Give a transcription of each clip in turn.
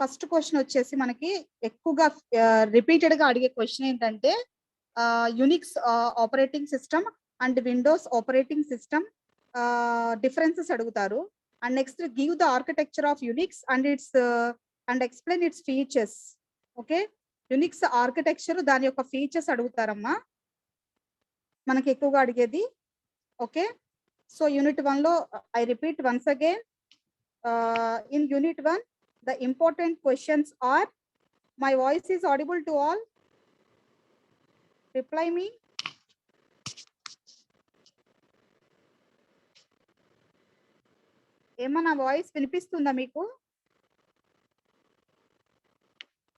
First question వచ్చేసి మనకి ఎక్కువగా రిపీటెడ్ గా అడిగే క్వశ్చన్ ఏంటంటే Unix operating system and Windows operating system differences అడుగుతారు. And next give the architecture of Unix and its and explain its features. Okay, Unix architecture దాని యొక్క features అడుగుతారమ్మా మనకి ఎక్కువగా అడిగేది. ఓకే, సో యూనిట్ 1 లో I repeat once again, in unit 1 the important questions are, my voice is audible to all? Reply me. ఏమన్నా voice వినిపిస్తుందా మీకు?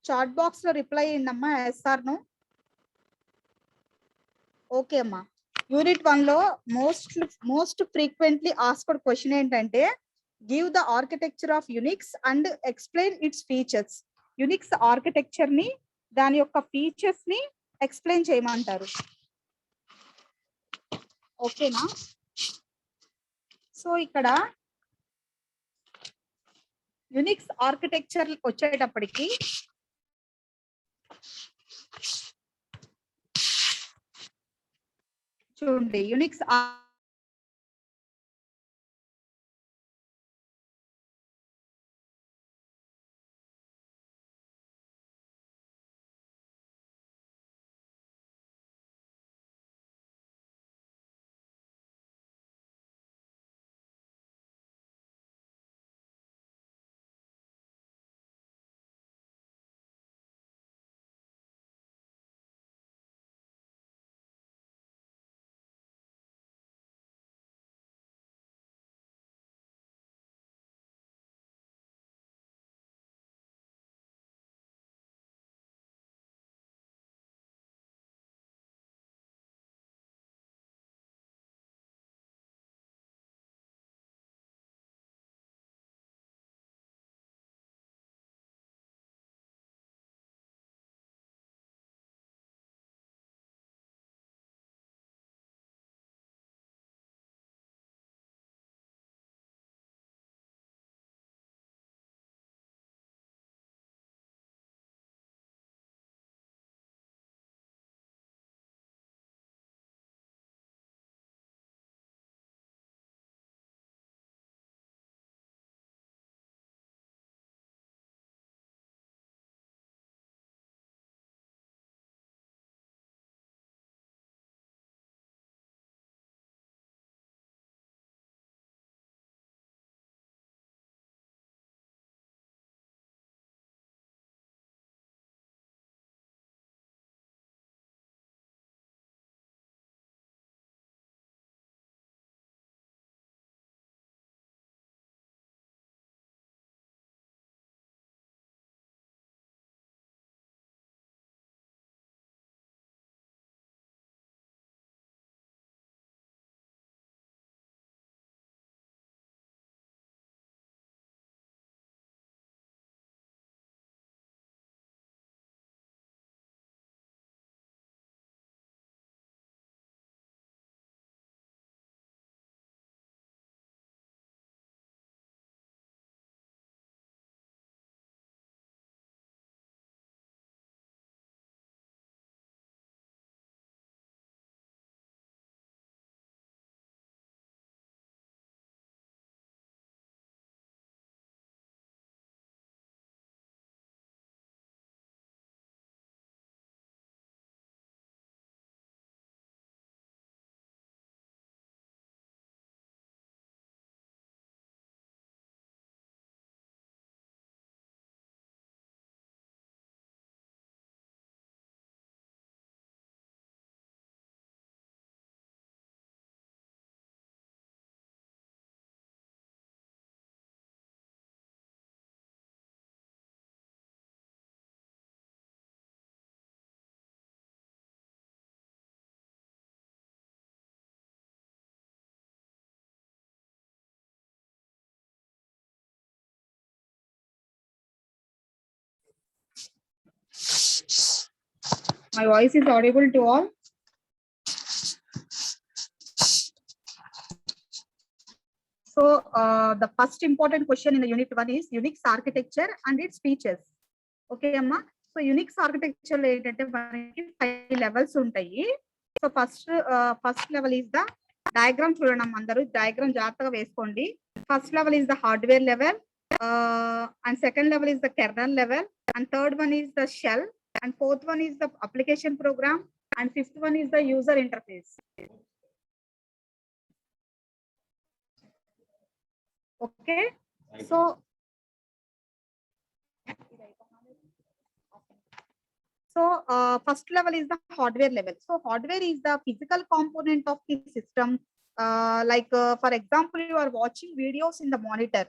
Chat box లో రిప్లై అయ్యిందమ్మా, ఎస్ఆర్ నో. ఓకే అమ్మా, యూనిట్ 1 లో మోస్ట్ ఫ్రీక్వెంట్లీ ఆస్క్డ్ క్వశ్చన్ ఏంటంటే give the architecture of Unix and explain its features. Unix architecture ని దాని యొక్క ఫీచర్స్ ని ఎక్స్ప్లెయిన్ చేయమంటారు. ఓకేనా? సో ఇక్కడ యునిక్స్ ఆర్కిటెక్చర్ వచ్చేటప్పటికి చూడండి, Unix my voice is audible to all? So the first important question in the unit 1 is Unix architecture and its features. Okay, Amma. So Unix architecture ఏంటంటే మనకి 5 levels ఉంటాయి. So first level is the diagram. చూడండి అమ్మ, అందరూ diagram జాగ్రత్తగా వేసుకోండి. First level is the hardware level, and second level is the kernel level, and third one is the shell, and fourth one is the application program, and fifth one is the user interface. Okay, so first level is the hardware level. So hardware is the physical component of the system. For example, you are watching videos in the monitor.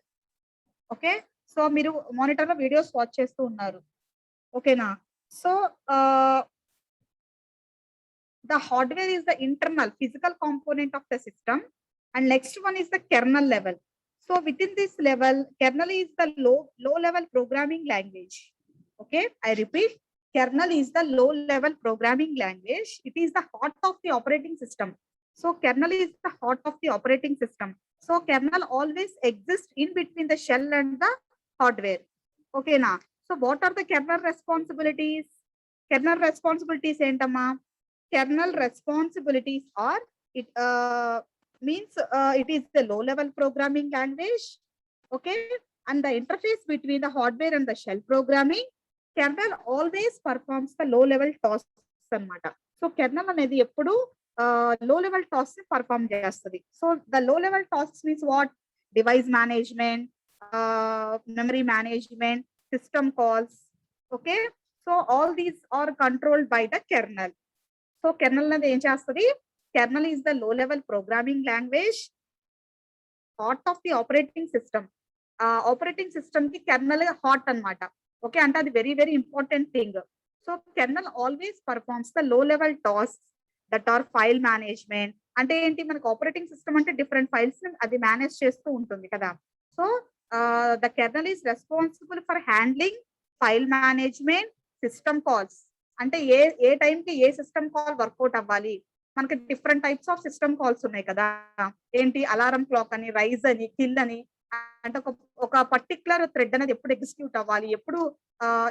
Okay, so మీరు monitor లో videos watch చేస్తూ ఉన్నారు. ఓకేనా? So the hardware is the internal physical component of the system, and next one is the kernel level. So within this level, kernel is the low level programming language. Okay, I repeat, kernel is the low level programming language. It is the heart of the operating system. So kernel is the heart of the operating system. So kernel always exists in between the shell and the hardware. Okay, now, so what are the kernel responsibilities? Kernel responsibilities ఏంటమ్మా? Kernel responsibilities are, it means it is the low level programming language. Okay, and the interface between the hardware and the shell programming. Kernel always performs the low level tasks అన్నమాట. So kernel అనేది ఎప్పుడు low level task ని perform చేస్తుంది. So the low level task means what? Device management, memory management, system calls. Okay, so all these are controlled by the kernel. So kernel అనేది ఏం చేస్తుంది? Kernel is the low level programming language, heart of the operating system. Operating system కి kernel heart అన్నమాట. Okay, అంటే అది very very important thing. So kernel always performs the low level task that are file management. అంటే ఏంటి? మనకు operating system అంటే different files అది manage చేస్తూ ఉంటుంది కదా. So the kernel is responsible for handling file management, system calls. అంటే ఏ టైంకి ఏ సిస్టమ్ కాల్ వర్కౌట్ అవ్వాలి. మనకి different types of system calls ఉన్నాయి కదా. ఏంటి? అలారం క్లాక్ అని, రైజ్ అని, కిల్ అని. అంటే ఒక పర్టికులర్ థ్రెడ్ అనేది ఎప్పుడు ఎగ్జిక్యూట్ అవ్వాలి, ఎప్పుడు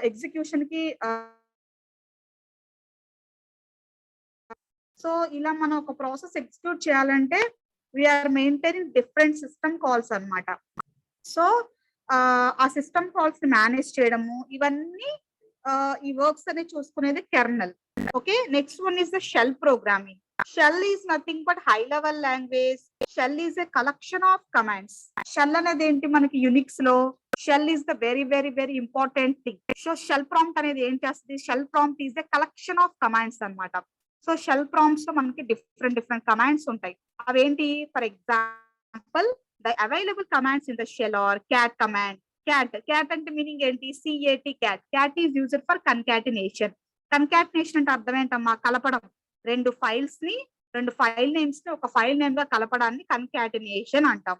ఎగ్జిక్యూషన్ కి. సో ఇలా మనం ఒక ప్రాసెస్ ఎగ్జిక్యూట్ చేయాలంటే we are maintaining different system calls అన్నమాట. సో ఆ సిస్టమ్ కాల్స్ ని మేనేజ్ చేయడము, ఇవన్నీ ఈ వర్క్స్ అనేది చూసుకునేది kernel. Okay, next one is the shell programming. Shell is nothing but high level language. Shell is a collection of commands. Shell అనేది ఏంటి మనకి యునిక్స్ లో? Shell is the very very very important thing. So shell prompt అనేది ఏం చేస్తుంది? Shell prompt is a collection of commands అన్నమాట. So shall prompts లో మనకి డిఫరెంట్ కమాండ్స్ ఉంటాయి. అవేంటి? For example, the available commands in the shall or cat command. Cat అంటే meaning ఏంటి? CAT, cat. Cat is used for concatenation. Concatenation అంటే అర్థం ఏంటమ్మా? కలపడం. రెండు ఫైల్ నేమ్స్ ని ఒక ఫైల్ నేమ్ గా కలపడాన్ని కన్కాటినేషన్ అంటాం.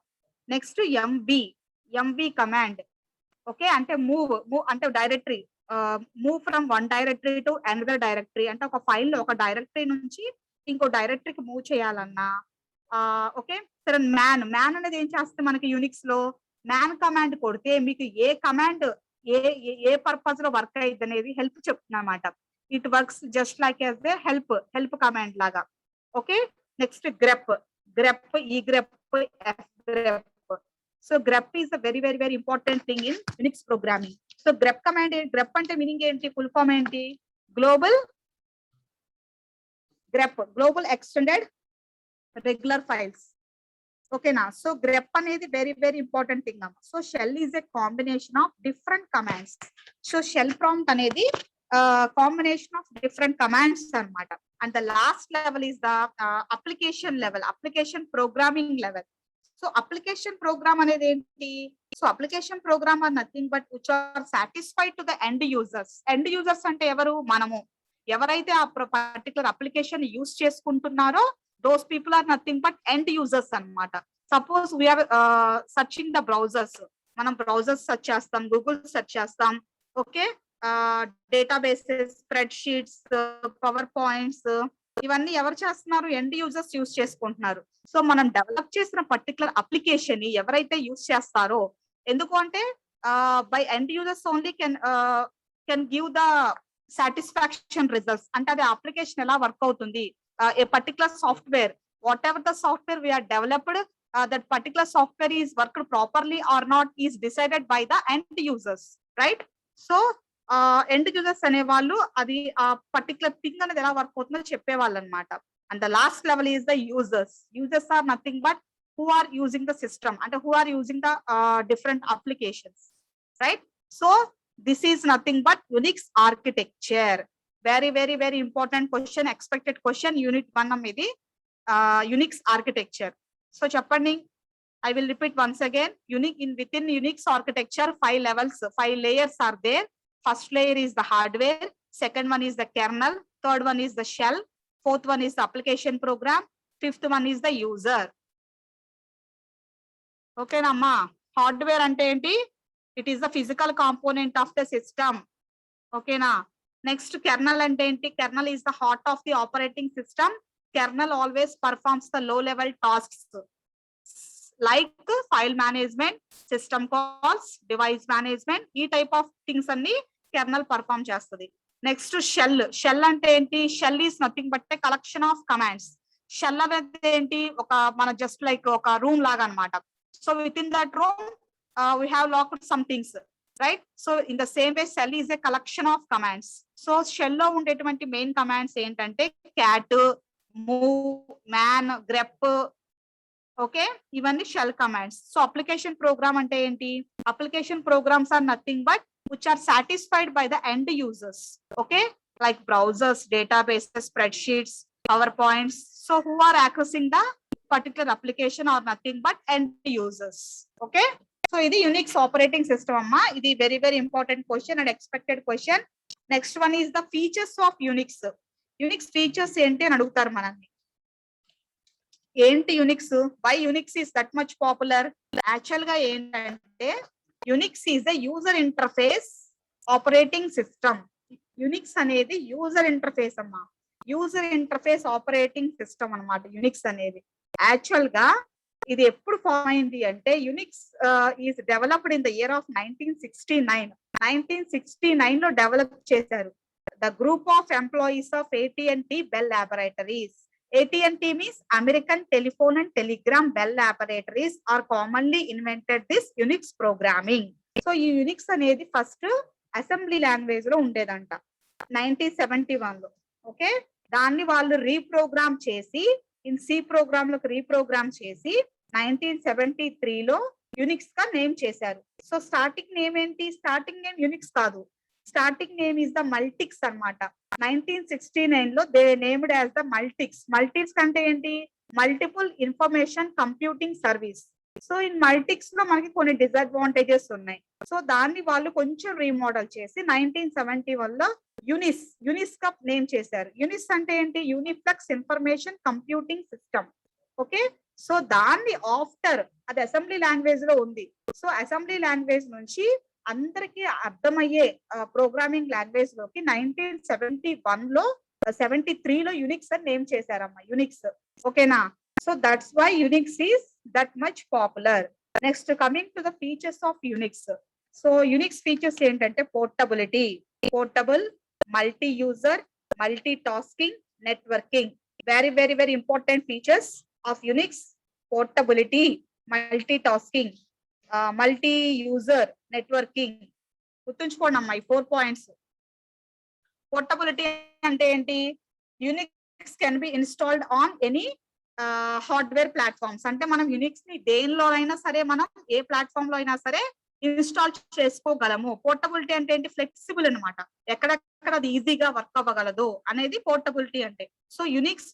Next MV command. ఓకే, అంటే మూవ్ అంటే directory. Move from one directory to another directory. అంటే ఒక ఫైల్ లో ఒక డైరెక్టరీ నుంచి ఇంకో డైరెక్టరీకి మూవ్ చేయాలన్నా. ఓకే, సరే. మ్యాన్ అనేది ఏం చేస్తే మనకి యునిక్స్ లో మ్యాన్ కమాండ్ కొడితే మీకు ఏ కమాండ్ ఏ పర్పస్ లో వర్క్ అయ్యింది అనేది హెల్ప్ చెప్తున్నా అన్నమాట. It works just like as the help command లాగా. Okay, next grep. So grep is the very very very important thing in Unix programming. So grep command, grep అంటే meaning ఏంటి? Full form ఏంటి? Global extended regular files. ఓకేనా? So grep అనేది very very important thing అమ్మ. So shell is a combination of different commands. So shell prompt అనేది combination of different commands అన్నమాట. And the last level is the application level, application programming level. So application program అనేది ఏంటి? So application program are nothing but which are satisfied to the end users. End users అంటే ఎవరు? మనము. ఎవరైతే ఆ particular application use చేసుకుంటున్నారో those people are nothing but end users అన్నమాట. Suppose we're searching the browsers. మనం బ్రౌజర్స్ సెర్చ్ చేస్తాం, Google search చేస్తాం. Okay, databases, spreadsheets, PowerPoints, ఇవన్నీ ఎవరు చేస్తున్నారు? ఎండ్ యూజర్స్ యూస్ చేసుకుంటున్నారు. సో మనం డెవలప్ చేసిన పర్టికులర్ అప్లికేషన్ ని ఎవరైతే యూస్ చేస్తారో, ఎందుకు అంటే by end users only can give the satisfaction results. అంటే అది అప్లికేషన్ ఎలా వర్క్ అవుతుంది, ఏ particular software, whatever the software we're developed, that particular software is worked properly or not is decided by the end users, right? So end users అనే వాళ్ళు అది ఆ particular thing అనేది ఎలా వర్క్ అవుతుందో చెప్పేవాళ్ళు అనమాట. And the last level is the users. Users are nothing but who are using the system, అంటే who are using the different applications, right? So this is nothing but Unix architecture. Very very very important question, expected question, unit 1 ఇది Unix architecture. So చెప్పండి, I will repeat once again. Within Unix architecture, 5 levels, 5 layers are there. First layer is the hardware, second one is the kernel, third one is the shell, fourth one is the application program, fifth one is the user. Okay namma, hardware ante enti? It is the physical component of the system. Okay na. Next, kernel ante enti? Kernel is the heart of the operating system. Kernel always performs the low level tasks like file management, system calls, device management, ee type of things anni kernel perform chestadi. Next, shell ante enti? Shell is nothing but a collection of commands. Shell ante enti? Oka mana just like oka room laga anamata. So within that room we have locked some things, right? So in the same way, shell is a collection of commands. So shell lo undetvanti main commands entante cat, move, man, grep, okay, ivanni shell commands. So application program ante enti? Application programs are nothing but which are satisfied by the end users, okay, like browsers, databases, spreadsheets, PowerPoints. So who are accessing the particular application are nothing but end users, okay? So ఇది Unix operating system amma. ఇది very very important question and expected question. Next one is the features of Unix. Unix features ఏంటి అని అడుగుతారు మనల్ని. ఏంటి Unix? Why Unix is that much popular? Actual గా ఏంటంటే Unix is the user interface operating system. Unix అనేది user interface అమ్మా, user interface operating system అన్నమాట యునిక్స్ అనేది. యాక్చువల్ గా ఇది ఎప్పుడు ఫామ్ అయింది అంటే Unix is developed in the year of 1969. 1969 లో డెవలప్ చేశారు. The group of employees of AT&T Bell Laboratories. AT&T means American Telephone and Telegram Bell Laboratories are commonly invented this Unix programming. So ఈ Unix అనేది first assembly language లో ఉండేదంట 1971 లో, ఓకే. దాన్ని వాళ్ళు రీప్రోగ్రామ్ చేసి ఇన్ సి ప్రోగ్రామ్ లోకి రీప్రోగ్రామ్ చేసి 1973 లో యునిక్స్ గా నేమ్ చేశారు. సో స్టార్టింగ్ నేమ్ ఏంటి? స్టార్టింగ్ నేమ్ యునిక్స్ కాదు, starting name is the Multics అన్నమాట. 1969 లో they named as the Multics. Multics అంటే ఏంటి? Multiple information computing service. So in Multics లో మనకి కొన్ని డిసడ్వాంటేజెస్ ఉన్నాయి. సో దాన్ని వాళ్ళు కొంచెం రీమోడల్ చేసి 1971 లో యునిస్ గా నేమ్ చేశారు. యునిస్ అంటే ఏంటి? Uniplex information computing system, okay. So దాన్ని ఆఫ్టర్ అది అసెంబ్లీ లాంగ్వేజ్ లో ఉంది. సో అసెంబ్లీ లాంగ్వేజ్ నుంచి అందరికి అర్థమయ్యే ప్రోగ్రామింగ్ లాంగ్వేజ్ లోకి 1971 లో 73 లో యునిక్స్ అని నేమ్ చేశారమ్మా, యునిక్స్, ఓకేనా. So that's why Unix is that much popular. Next coming to the features of Unix. So Unix features ఏంటంటే portability, portable, multi user, multi tasking, networking. Very very very important features of Unix: portability, multi tasking, multi user, networking. గుర్తుంచుకోండి అమ్మా ఈ 4 points. Portability అంటే ఏంటి? Unix can be installed on any hardware platforms. అంటే మనం Unix ని దేనిలో అయినా సరే, మనం ఏ ప్లాట్ఫామ్ లో అయినా సరే ఇన్స్టాల్ చేసుకోగలము. పోర్టబిలిటీ అంటే ఏంటి? ఫ్లెక్సిబుల్ అనమాట, ఎక్కడెక్కడ అది ఈజీగా వర్క్ అవ్వగలదు అనేది పోర్టబిలిటీ అంటే. So Unix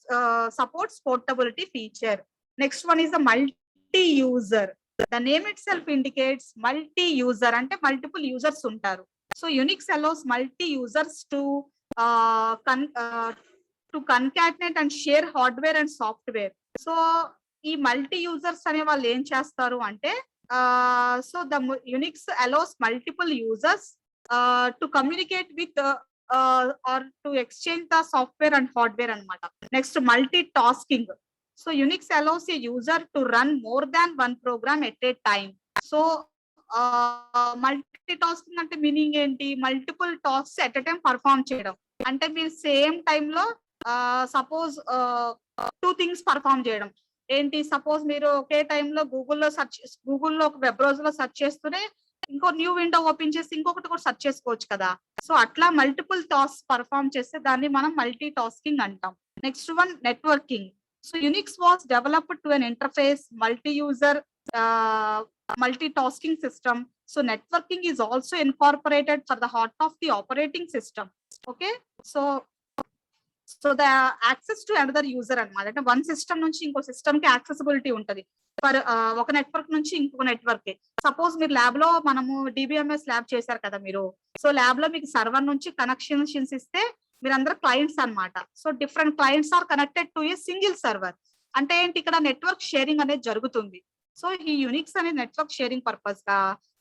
supports portability feature. Next one is the multi user. The name itself indicates multi-user, అంటే multiple users ఉంటారు. So Unix allows multi-users to concatenate and share hardware and software. So ఈ multi-users అనే వాళ్ళు ఏం చేస్తారు అంటే, so the Unix allows multiple users to communicate with or to exchange the software and hardware అన్నమాట. Next multi tasking. So Unix allows a user to run more than one program at a time. So multi tasking అంటే meaning ఏంటి? Multiple tasks at a time perform చేయడం. అంటే మీరు same టైంలో suppose 2 things perform చేయడం. ఏంటి? Suppose మీరు ఒకే టైంలో గూగుల్లో ఒక వెబ్ బ్రౌజర్ లో సెర్చ్ చేస్తూనే ఇంకో న్యూ విండో ఓపెన్ చేసి ఇంకొకటి కూడా సెర్చ్ చేసుకోవచ్చు కదా. సో అట్లా మల్టిపుల్ టాస్క్ పర్ఫామ్ చేస్తే దాన్ని మనం మల్టీ టాస్కింగ్ అంటాం. Next one networking. So Unix was developed to an interface multi user multitasking system. So networking is also incorporated for the heart of the operating system. Okay, so the access to another user అన్నమాట. అంటే one system నుంచి ఇంకో system కి accessibility ఉంటది for ఒక network నుంచి ఇంకొక network కి. సపోజ్ మీరు ల్యాబ్ లో మనము డిబిఎంఎస్ ల్యాబ్ చేశారు కదా మీరు. సో ల్యాబ్ లో మీకు సర్వర్ నుంచి కనెక్షన్స్ ఇస్తే మీరందరూ క్లయింట్స్ అన్నమాట. So different clients are connected to a single server. అంటే ఏంటి? ఇక్కడ నెట్వర్క్ షేరింగ్ అనేది జరుగుతుంది. సో ఈ యునిక్స్ అనే నెట్వర్క్ షేరింగ్ పర్పస్ గా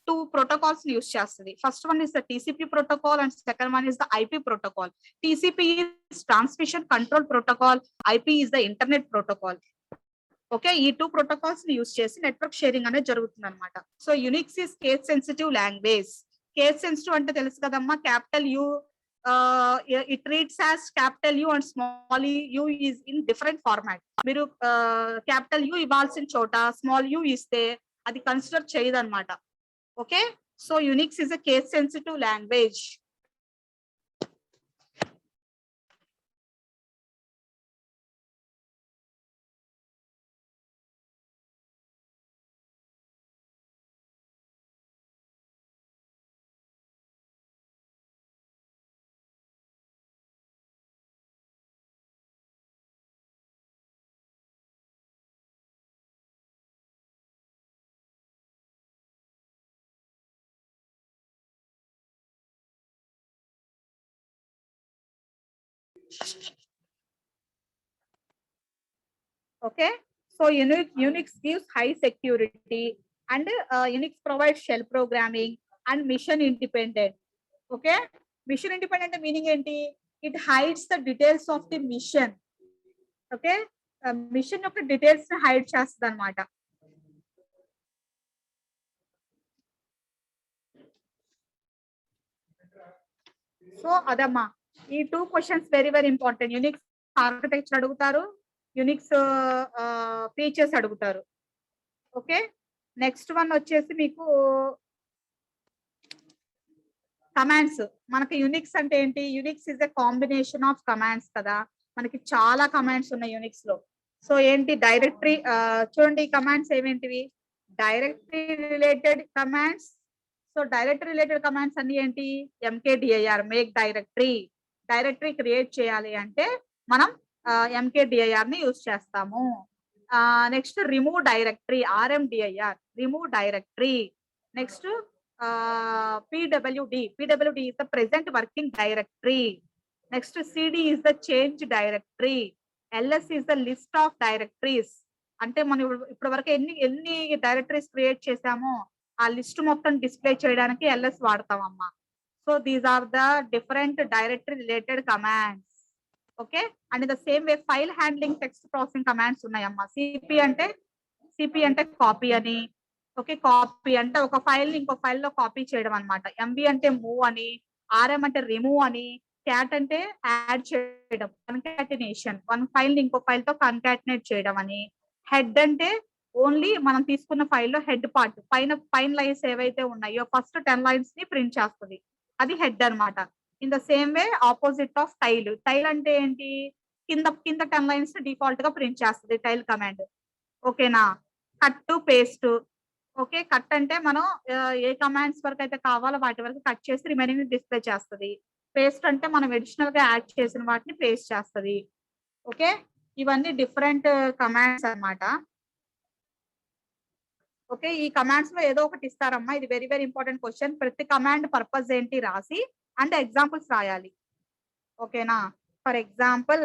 2 protocols యూస్ చేస్తుంది. First one is the TCP protocol and second one is the IP protocol. TCP is transmission control protocol, IP is the internet protocol. Okay, ఈ 2 protocols ని use చేసి network sharing అనేది జరుగుతుంది అనమాట. So Unix is case sensitive language. Case sensitive అంటే తెలుసు కదమ్మా, capital U it reads as capital U and small U is in different format. మీరు క్యాపిటల్ యూ ఇవ్వాల్సిన చోట స్మాల్ యూ ఇస్తే అది కన్సిడర్ చేయదు అనమాట. Okay, so Unix is a case sensitive language. Okay, so Unix gives high security and Unix provides shell programming and mission independent. Okay, mission independent meaning enti? It hides the details of the mission. Okay, mission యొక్క details ని hide చేస్తుంది అన్నమాట. So అదమ్మా, ఈ 2 questions very important. Unix architecture అడుగుతారు, Unix features అడుగుతారు. Okay, next one వచ్చేసి మీకు commands. మనకి యునిక్స్ అంటే ఏంటి? Unix is a combination of commands కదా. మనకి చాలా కమాండ్స్ ఉన్నాయి యునిక్స్ లో. సో ఏంటి? డైరెక్టరీ చూడండి, కమాండ్స్ ఏమేంటివి? Directory related commands. So directory related commands అన్ని ఏంటి? MKDIR, make directory. Directory create చేయాలి అంటే మనం ఎంకేడిఐఆర్ ని యూజ్ చేస్తాము. Next remove directory, RMDIR, remove directory. Next PWD is the present working directory. Next CD is the change directory. LS is the list of directories. అంటే మనం ఇప్పటి వరకు ఎన్ని డైరెక్టరీస్ క్రియేట్ చేసామో ఆ లిస్ట్ మొత్తం డిస్ప్లే చేయడానికి LS వాడతామమ్మా. So these are the different directory related commands. Okay, and the same way file handling text processing commands ఉన్నాయమ్మా. సిపి అంటే కాపీ అని. ఓకే, కాపీ అంటే ఒక ఫైల్ ని ఇంకో ఫైల్ లో కాపీ చేయడం అనమాట. ఎంబీ అంటే మూవ్ అని, ఆర్ఎం అంటే రిమూవ్ అని, క్యాట్ అంటే యాడ్ చేయడం, కన్కాటినేషన్, వన్ ఫైల్ ని ఇంకో ఫైల్ తో కన్కాటినేట్ చేయడం అని. హెడ్ అంటే ఓన్లీ మనం తీసుకున్న ఫైల్లో హెడ్ పార్ట్, పైన లైన్స్ ఏవైతే ఉన్నాయో ఫస్ట్ 10 లైన్స్ ని ప్రింట్ చేస్తుంది, అది హెడ్ అనమాట. In the same way opposite of tail. Tail అంటే ఏంటి? కింద 10 లైన్స్ డిఫాల్ట్ గా ప్రింట్ చేస్తుంది టైల్ కమాండ్. ఓకేనా? Cut paste. ఓకే, కట్ అంటే మనం ఏ కమాండ్స్ వరకు అయితే కావాలో వాటి వరకు కట్ చేసి రిమైనింగ్ డిస్ప్లే చేస్తుంది. పేస్ట్ అంటే మనం అడిషనల్ గా యాడ్ చేసిన వాటిని పేస్ట్ చేస్తుంది. ఓకే, ఇవన్నీ డిఫరెంట్ కమాండ్స్ అన్నమాట. ఓకే, ఈ కమాండ్స్ లో ఏదో ఒకటి ఇస్తారమ్మా. ఇది వెరీ ఇంపార్టెంట్ క్వశ్చన్. ప్రతి కమాండ్ పర్పస్ ఏంటి రాసి అండ్ ఎగ్జాంపుల్స్ రాయాలి. ఓకేనా? For example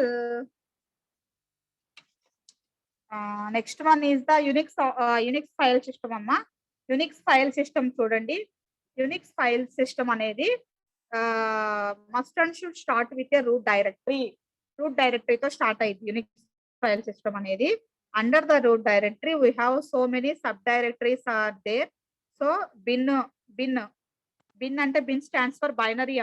next one is the Unix file system అమ్మా. యునిక్స్ ఫైల్ సిస్టమ్ చూడండి. యునిక్స్ ఫైల్ సిస్టమ్ అనేది must and should start with a root directory. Root డైరెక్టరీతో start అయింది యూనిక్స్ ఫైల్ సిస్టమ్ అనేది. Under the root directory we have so many sub directories are there. So bin bin bin అంటే bin stands for binary.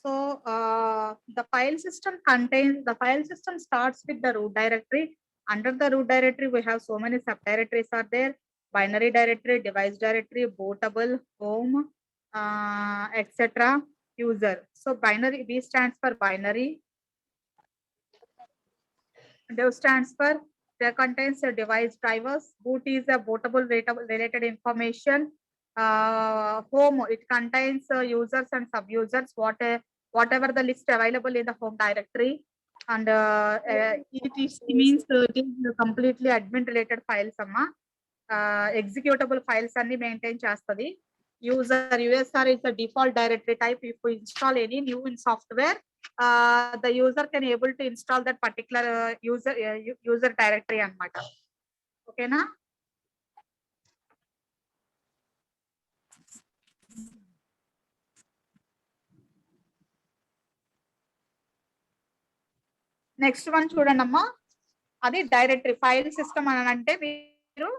So the file system starts with the root directory. Under the root directory, we have so many subdirectories are there: binary directory, device directory, bootable, home, etc. User. So binary, B stands for binary. Dev stands for, there contains a device drivers. Boot is a bootable related information. Home, it contains users and sub-users, whatever the list available in the home directory. And it means it is completely admin related files amma. Executable files anni maintain chestadi. User, USR is the default directory type. If we install any new in software, the user can able to install that particular user directory anamata. Okay na? Next one చూడండి అమ్మా, అది directory file system అని అంటే మీరు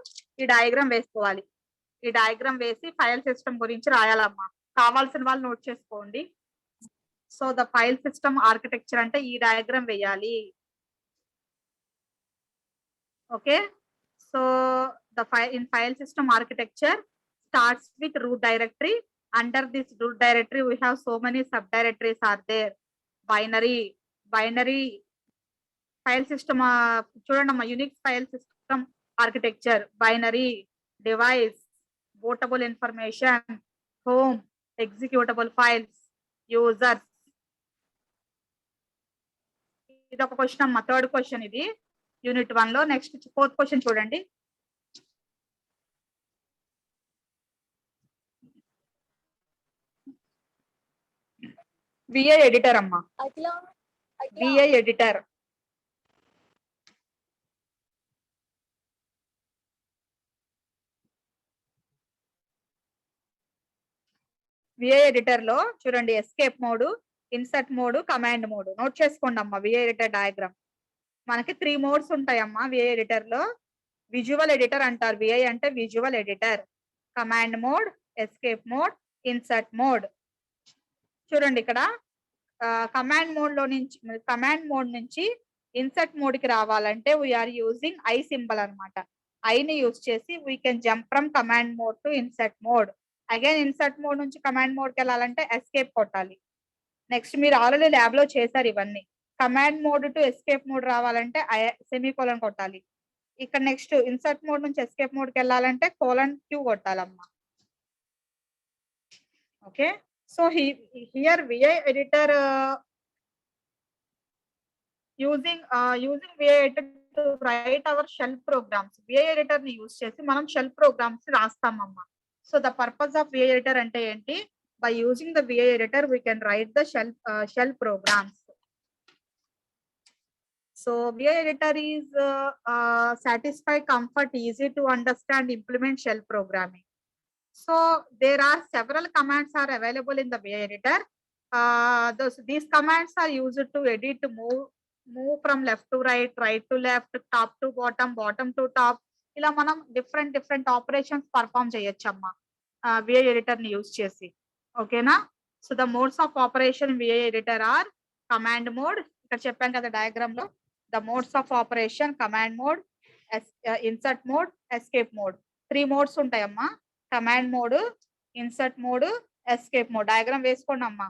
ఈ diagram వేసుకోవాలి. ఈ diagram వేసి ఫైల్ సిస్టమ్ గురించి రాయాలమ్మా. కావాల్సిన వాళ్ళు నోట్ చేసుకోండి. So the file system architecture అంటే ఈ డయాగ్రామ్ వేయాలి. Okay, so the file system architecture starts with root directory. Under this root directory we have so many subdirectories are there. Binary file system చూడండి Unix file system architecture, binary, device, bootable information, home, executable files, users. ఇది ఒక question అమ్మా, third question ఇది unit 1 లో. Next fourth question చూడండి. VI editor అమ్మా, VI editor. VI editor లో చూడండి, escape mode, insert mode, command mode. Note చేసుకోండి అమ్మా విఐ ఎడిటర్ డయాగ్రామ్. మనకి 3 మోడ్స్ ఉంటాయమ్మా విఐ ఎడిటర్ లో. విజువల్ ఎడిటర్ అంటారు, విఐ అంటే visual editor. Command mode, escape mode, insert mode. చూడండి ఇక్కడ కమాండ్ మోడ్ నుంచి ఇన్సర్ట్ మోడ్ కి రావాలంటే వీఆర్ యూజింగ్ ఐ సింబల్ అనమాట. ఐని యూజ్ చేసి we can jump from command mode to insert mode. Again insert mode నుంచి కమాండ్ మోడ్ కి వెళ్ళాలంటే ఎస్కేప్ కొట్టాలి. నెక్స్ట్ మీరు ఆల్రెడీ ల్యాబ్ లో చేశారు ఇవన్నీ. Command mode to escape mode రావాలంటే సెమీకోలన్ కొట్టాలి. ఇక్కడ నెక్స్ట్ ఇన్సర్ట్ మోడ్ నుంచి ఎస్కేప్ మోడ్ కి వెళ్ళాలంటే :Q కొట్టాలమ్మా. Okay, so here VI editor using VI editor to write our shell programs. VI editor ని యూజ్ చేసి మనం షెల్ ప్రోగ్రామ్స్ రాస్తామమ్మా. So the purpose of VI editor అంటే ఏంటి? By using the VI editor we can write the shell programs. So VI editor is satisfy, comfort, easy to understand, implement shell programming. So there are several commands are available in the VI editor. These commands are used to edit, move from left to right, right to left, top to bottom, bottom to top. ఇలా మనం different operations perform చేయొచ్చమ్మా VI editor ని use చేసి. ఓకేనా? So the modes of operation VI editor are command mode. ఇక్కడ చెప్పాం కదా diagram లో, the modes of operation command mode, insert mode, escape mode. 3 modes ఉంటాయమ్మా. Command mode, insert mode, escape mode. Diagram వేసుకోండి అమ్మా.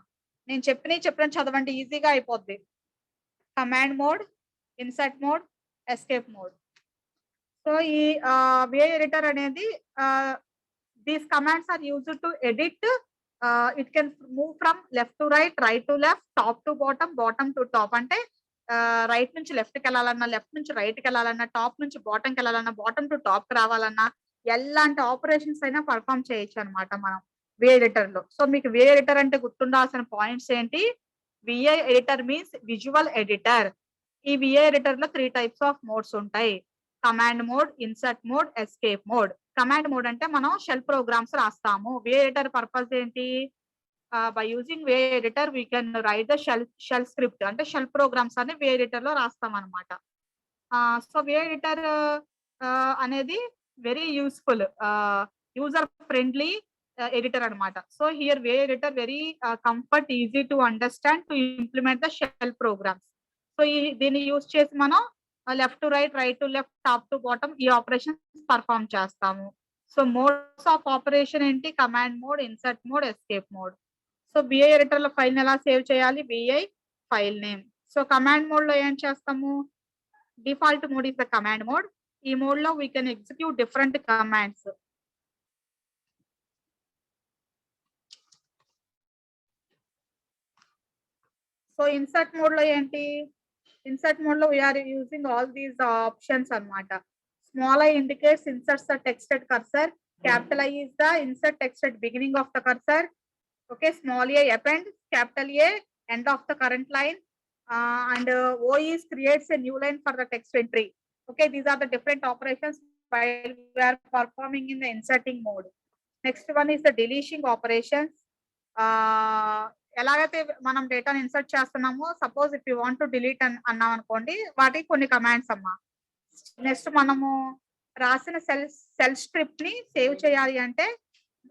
నేను చెప్పిన చదవండి, ఈజీగా అయిపోద్ది. Command mode, insert mode, escape mode. So ఈ VI ఎడిటర్ అనేది these commands are used to edit. It can move from left to right, right to left, top to bottom, bottom to top. అంటే right నుంచి left కి వెళ్ళాలన్నా, left నుంచి right కి వెళ్ళాలన్నా, top నుంచి బాటమ్ కి వెళ్ళాలన్నా, బాటమ్ టు టాప్ కి రావాలన్నా, ఎలాంటి ఆపరేషన్స్ అయినా పర్ఫామ్ చేయొచ్చు అనమాట మనం VI ఎడిటర్ లో. సో మీకు VI ఎడిటర్ అంటే గుర్తుండాల్సిన పాయింట్స్ ఏంటి? VI editor means visual editor. ఈ VI ఎడిటర్ లో 3 టైప్స్ ఆఫ్ మోడ్స్ ఉంటాయి. Command mode, insert mode, escape mode. Command mode అంటే మనం షెల్ ప్రోగ్రామ్స్ రాస్తాము. VI ఎడిటర్ పర్పస్ ఏంటి? By using VI editor we can write the shell script. అంటే shell programs అని VI editor లో రాస్తాం అనమాట. సో VI ఎడిటర్ అనేది very useful, user friendly editor అనమాట. So here VI editor very comfort, easy to understand, to implement the shell programs. So దీన్ని use చేసి మనం left to right, right to left, top to bottom ఈ operations perform చేస్తాము. So modes of operation ఏంటి? Command mode, insert mode, escape mode. So VI editor లో file ఎలా save చేయాలి? VI file name. So command mode లో ఏం చేస్తాము? Default mode is the command mode. ఈ మోడ్ లో we can execute different commands. So insert mode లో ఏంటి? ఇన్సర్ట్ మోడ్ లో we are using all these options అన్నమాట. Small I indicates inserts the text at cursor. Capital I is the insert text at beginning of the cursor. Okay, small I append, capital A end of the current line, and O is creates a new line for the text entry. Okay, these are the different operations while we are performing in the inserting mode. Next one is the deletion operations. ఎలాగైతే మనం డేటాను insert చేస్తున్నామో, suppose if you want to delete అన్నాం అనుకోండి, వాటికి కొన్ని commands అమ్మా. Next మనము రాసిన సెల్ స్క్రిప్ట్ ని సేవ్ చేయాలి అంటే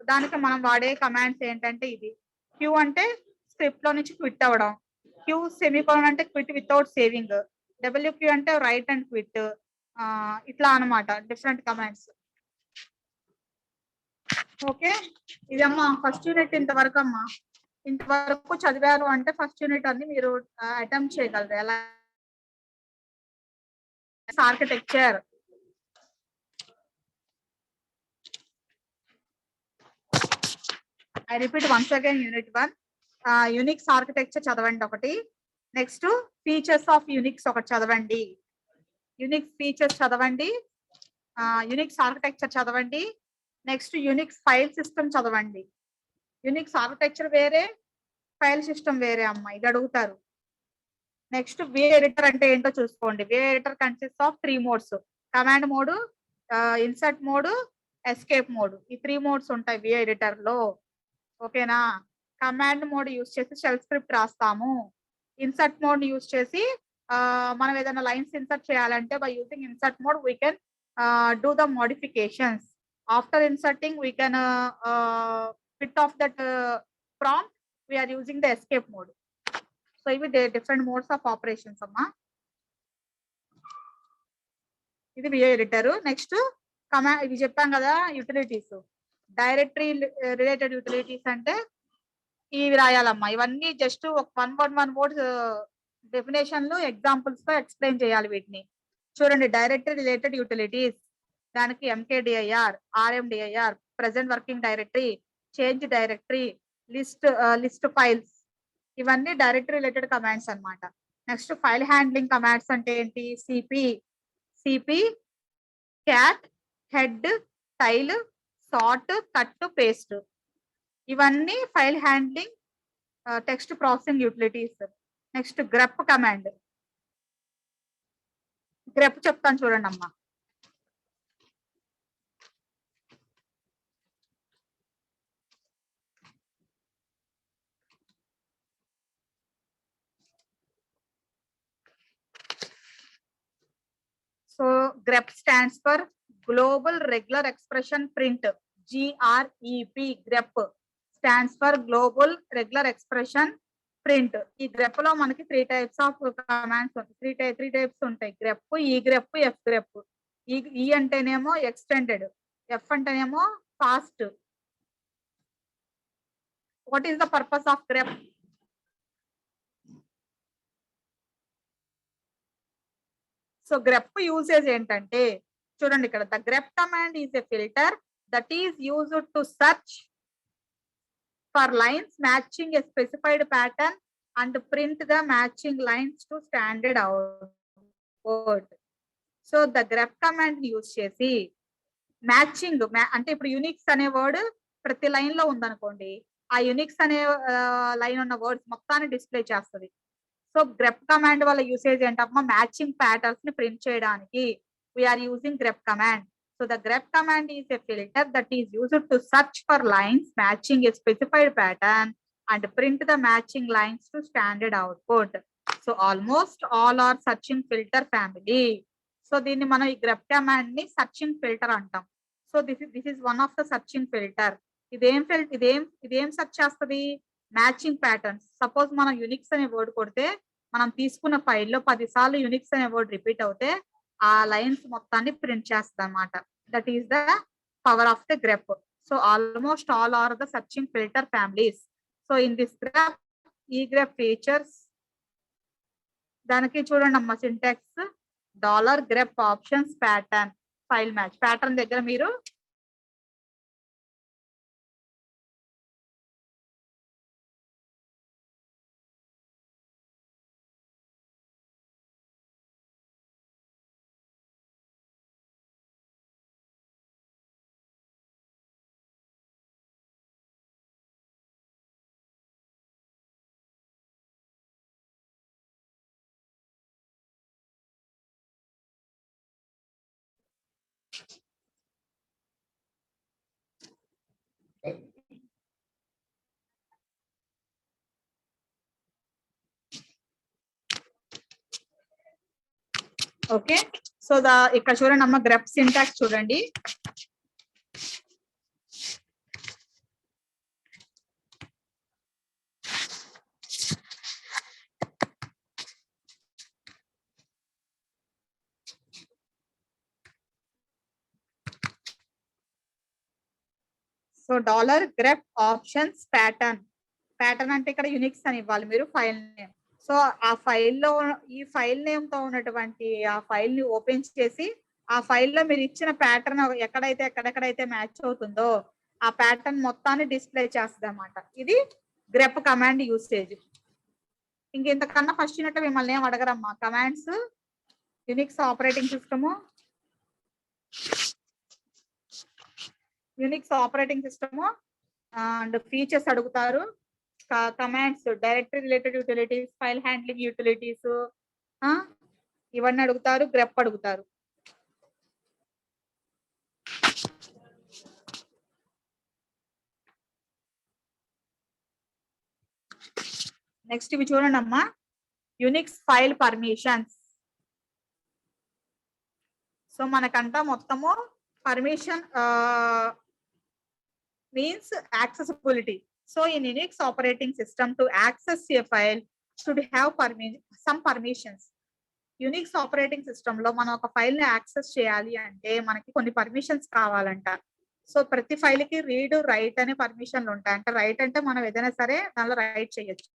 దానికి మనం వాడే కమాండ్స్ ఏంటంటే ఇది. క్యూ అంటే స్క్రిప్ట్ లో నుంచి క్విట్ అవ్వడం, క్యూ సెమీకోలన్ అంటే క్విట్ వితౌట్ సేవింగ్, WQ అంటే రైట్ అండ్ క్విట్. ఇట్లా అనమాట డిఫరెంట్ కమాండ్స్. ఓకే, ఇదమ్మా ఫస్ట్ యూనిట్ ఇంతవరకు అమ్మా. ఇంతవరకు చదివారు అంటే ఫస్ట్ యూనిట్ అన్ని మీరు అటెంప్ట్ చేయగలరు. ఎలా architecture, I repeat once again, unit 1 Unix architecture చదవండి ఒకటి. నెక్స్ట్ ఫీచర్స్ ఆఫ్ యూనిక్స్ ఒకటి చదవండి. యూనిక్స్ ఫీచర్స్ చదవండి, యూనిక్స్ ఆర్కిటెక్చర్ చదవండి. నెక్స్ట్ యూనిక్స్ ఫైల్ సిస్టమ్ చదవండి. యూనిక్స్ ఆర్కిటెక్చర్ వేరే, ఫైల్ సిస్టమ్ వేరే అమ్మ, ఇది అడుగుతారు. నెక్స్ట్ VI ఎడిటర్ అంటే ఏంటో చూసుకోండి. VI editor consist of 3 modes. Command mode, insert mode, escape mode. ఈ 3 మోడ్స్ ఉంటాయి VI ఎడిటర్ లో. ఓకేనా? కమాండ్ మోడ్ యూజ్ చేసి షెల్ స్క్రిప్ట్ రాస్తాము. ఇన్సర్ట్ మోడ్ యూజ్ చేసి మనం ఏదైనా లైన్స్ ఇన్సర్ట్ చేయాలంటే by using insert mode we can do the modifications. After inserting we can fit off that prompt. We are using the escape mode. So ivi different modes of operations amma. ఇది VI editor. Next command ఇది చెప్పాం కదా, utilities. Directory related utilities అంటే ఇవి రాయాలమ్మా. ఇవన్నీ just ఒక 1 words definition లో examples తో ఎక్స్ప్లెయిన్ చేయాలి వీటిని. చూడండి, డైరెక్టరీ రిలేటెడ్ యూటిలిటీస్, దానికి MKDIR, RMDIR, present working directory, change directory, list files, ఇవన్నీ డైరెక్టరీ రిలేటెడ్ కమాండ్స్ అన్నమాట. నెక్స్ట్ ఫైల్ హ్యాండ్లింగ్ కమాండ్స్ అంటే ఏంటి? CP, cat, head, tail, sort, cut, paste, ఇవన్నీ file handling text processing utilities. Next grep command. Grep చెప్తాను చూడండి అమ్మా. So grep stands for Global Regular Expression Print. GREP. Grep stands for Global Regular Expression print. ఈ grep లో మనకి 3 types of commands ఉంటాయి. 3 types ఉంటాయి. Grep, ఈ grep, F grep. ఈ అంటేనేమో ఎక్స్టెండెడ్, ఎఫ్ అంటేనేమో fast. What is the purpose of grep? So grep usage ఏంటంటే చూడండి ఇక్కడ, the grep command is a filter that is used to search for lines matching a specified pattern and print the matching lines to standard output. So the grep command use చేసి matching అంటే ఇప్పుడు Unix అనే word ప్రతి line లో ఉందనుకోండి, ఆ Unix అనే line ఉన్న వర్డ్స్ మొత్తాన్ని డిస్ప్లే చేస్తుంది. సో గ్రెప్ కమాండ్ వల్ల యూసేజ్ ఏంటమ్మా, మ్యాచింగ్ ప్యాటర్న్స్ ని ప్రింట్ చేయడానికి we are using grep command. So the grep command is a filter that is used to search for lines matching a specified pattern and print the matching lines to standard output. So almost all are searching filter family. So దీన్ని మనం ఈ grep command ని searching filter అంటాం. So this is one of the searching filter. ఇదేం search చేస్తుంది? Matching patterns. Suppose మనం Unix అనే word కొడితే మనం తీసుకున్న ఫైల్లో 10 సార్లు యునిక్స్ అనే వర్డ్ రిపీట్ అవుతే ఆ లైన్స్ మొత్తాన్ని ప్రింట్ చేస్తుంది అనమాట. That is the power of the grep. So almost all are the searching filter families. So in this graph, ఈ గ్రాఫ్ ఫీచర్స్ దానికి చూడండి అమ్మ, syntax dollar grep options pattern file match. Pattern దగ్గర మీరు okay. So ఇక్కడ చూడండి అమ్మ, grep syntax చూడండి. So dollar grep options pattern. Pattern అంటే ఇక్కడ యునిక్స్ అని ఇవ్వాలి మీరు, ఫైల్ నేమ్. సో ఆ ఫైల్లో ఈ ఫైల్ నేమ్ తో ఉన్నటువంటి ఆ ఫైల్ ని ఓపెన్ చేసి ఆ ఫైల్లో మీరు ఇచ్చిన ప్యాటర్న్ ఎక్కడెక్కడైతే మ్యాచ్ అవుతుందో ఆ ప్యాటర్న్ మొత్తాన్ని డిస్ప్లే చేస్తుంది అన్నమాట. ఇది గ్రెప్ కమాండ్ యూసేజ్. ఇంకెంతకన్నా ఫస్ట్ యూనిట్ మిమ్మల్ని ఏం అడగరమ్మా. Commands, Unix operating system, Unix operating system and features అడుగుతారు. Commands, directory related utilities, file handling utilities, ఇవన్నీ అడుగుతారు. గ్రెప్ అడుగుతారు. నెక్స్ట్ ఇవి చూడండి అమ్మా, యునిక్స్ ఫైల్ పర్మిషన్స్. సో మనకంతా మొత్తము permission means accessibility. So in Unix operating system to access A file should have some permissions. Unix operating system లో మనం ఒక ఫైల్ ని యాక్సెస్ చేయాలి అంటే మనకి కొన్ని పర్మిషన్స్ కావాలంట. సో ప్రతి ఫైల్ కి రీడ్, రైట్ అనే పర్మిషన్లు ఉంటాయి. అంటే రైట్ అంటే మనం ఏదైనా సరే దానిలో రైట్ చేయొచ్చు.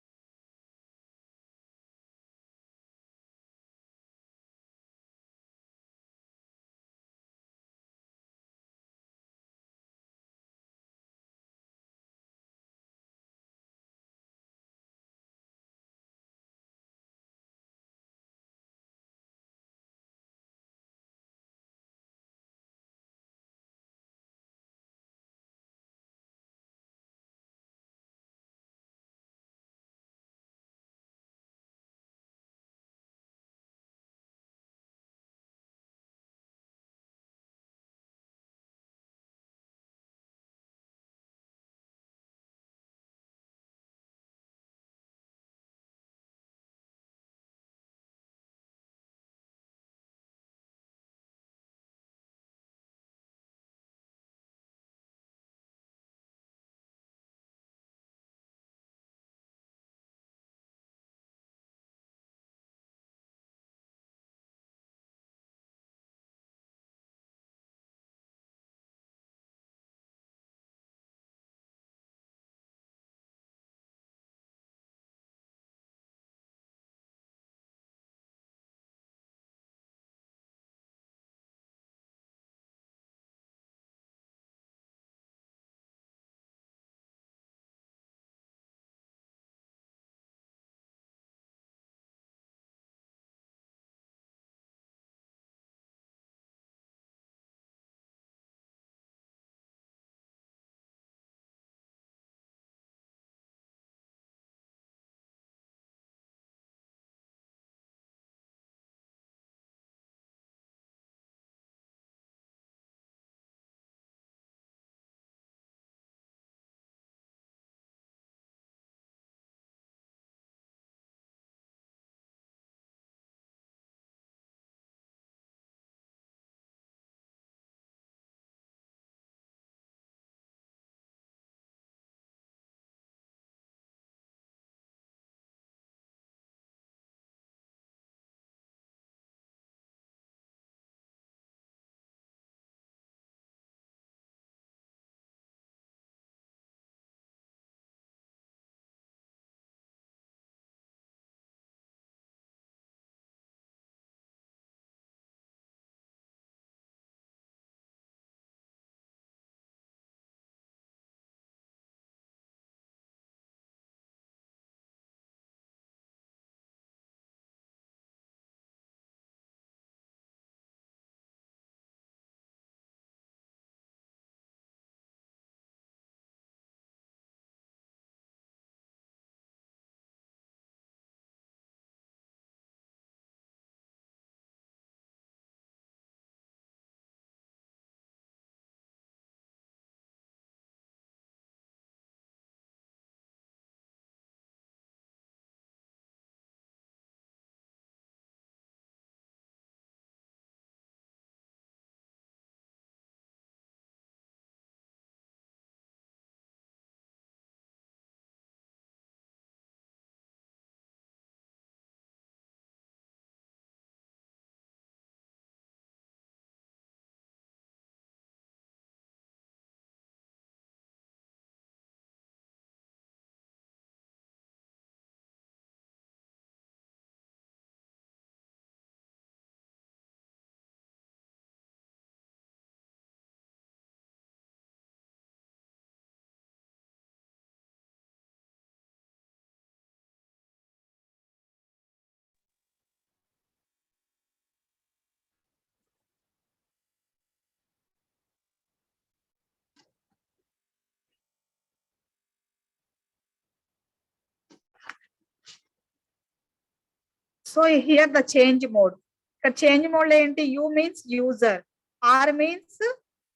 So here the change mode. ఇక్కడ చేంజ్ మోడ్ లో ఏంటి, U means user, R means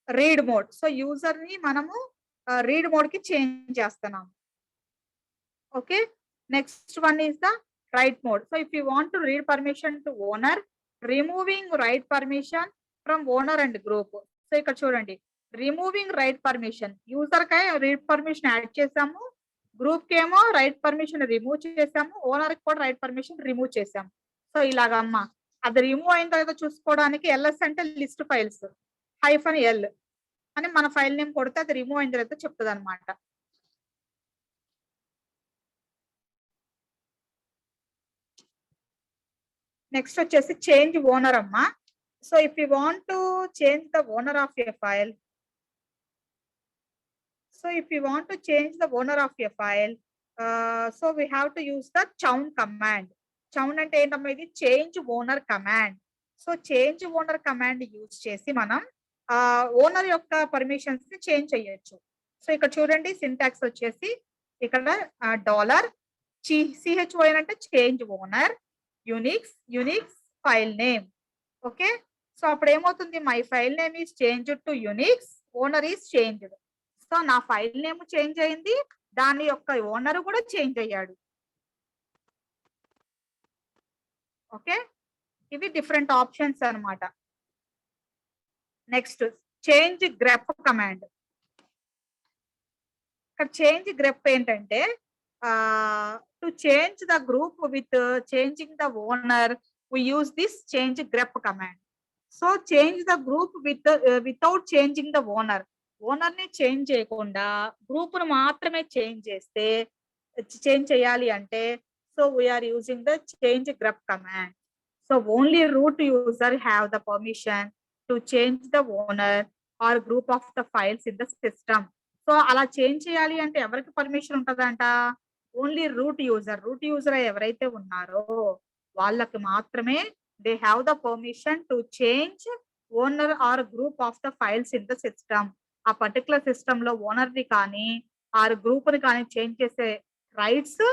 read mode. So user ని మనము రీడ్ మోడ్ కి చేంజ్ చేస్తున్నాం. Okay, next one is the write mode. So if you want to read permission to owner, removing write permission from owner and group. So ఇక్కడ చూడండి, removing write permission, user కి read permission add చేసాము, group కి ఏమో write permission remove చేసాము, owner కి కూడా right permission remove చేసాము. సో ఇలాగమ్మా అది రిమూవ్ అయిన తర్వాత చూసుకోవడానికి ఎల్ఎస్ అంటే లిస్ట్ ఫైల్స్ -L అని మన ఫైల్ నేమ్ కొడితే అది రిమూవ్ అయిన తర్వాత చెప్తుంది అనమాట. నెక్స్ట్ వచ్చేసి చేంజ్ ఓనర్ అమ్మా. So if you want to change the owner of a file, so if you want to change the owner of a file, so we have to use the chown command. Chown ante ఏంటమ్మా, ఇది change owner command. So change owner command use చేసి మనం owner యొక్క permissions ని change చేయొచ్చు. So ఇక్కడ చూడండి, syntax వచ్చేసి ఇక్కడ $CHON అంటే change owner, Unix file name. Okay, so అప్పుడు ఏమవుతుంది, my file name is changed to Unix, owner is changed. So నా ఫైల్ నేమ్ చేంజ్ అయింది, దాని యొక్క ఓనర్ కూడా చేంజ్ అయ్యాడు. ఓకే, ఇవి డిఫరెంట్ ఆప్షన్స్ అన్నమాట. Next change grep command. ఇక్కడ చేంజ్ గ్రెప్ ఏంటంటే, to change the group with changing the owner we use this change grep command. So change the group without changing the owner, owner ని change చేయకుండా group ను మాత్రమే change చేయాలి అంటే, so we are using the change group command. So only root user have the permission to change the owner or group of the files in the system. So అలా change చేయాలి అంటే ఎవరికి permission ఉంటదంట, only root user ఎవరైతే ఉన్నారో వాళ్ళకి మాత్రమే they have the permission to change owner or group of the files in the system. ఆ పర్టికులర్ సిస్టమ్ లో ఓనర్ ని కానీ ఆ గ్రూప్ ని కానీ చేంజ్ చేసే రైట్స్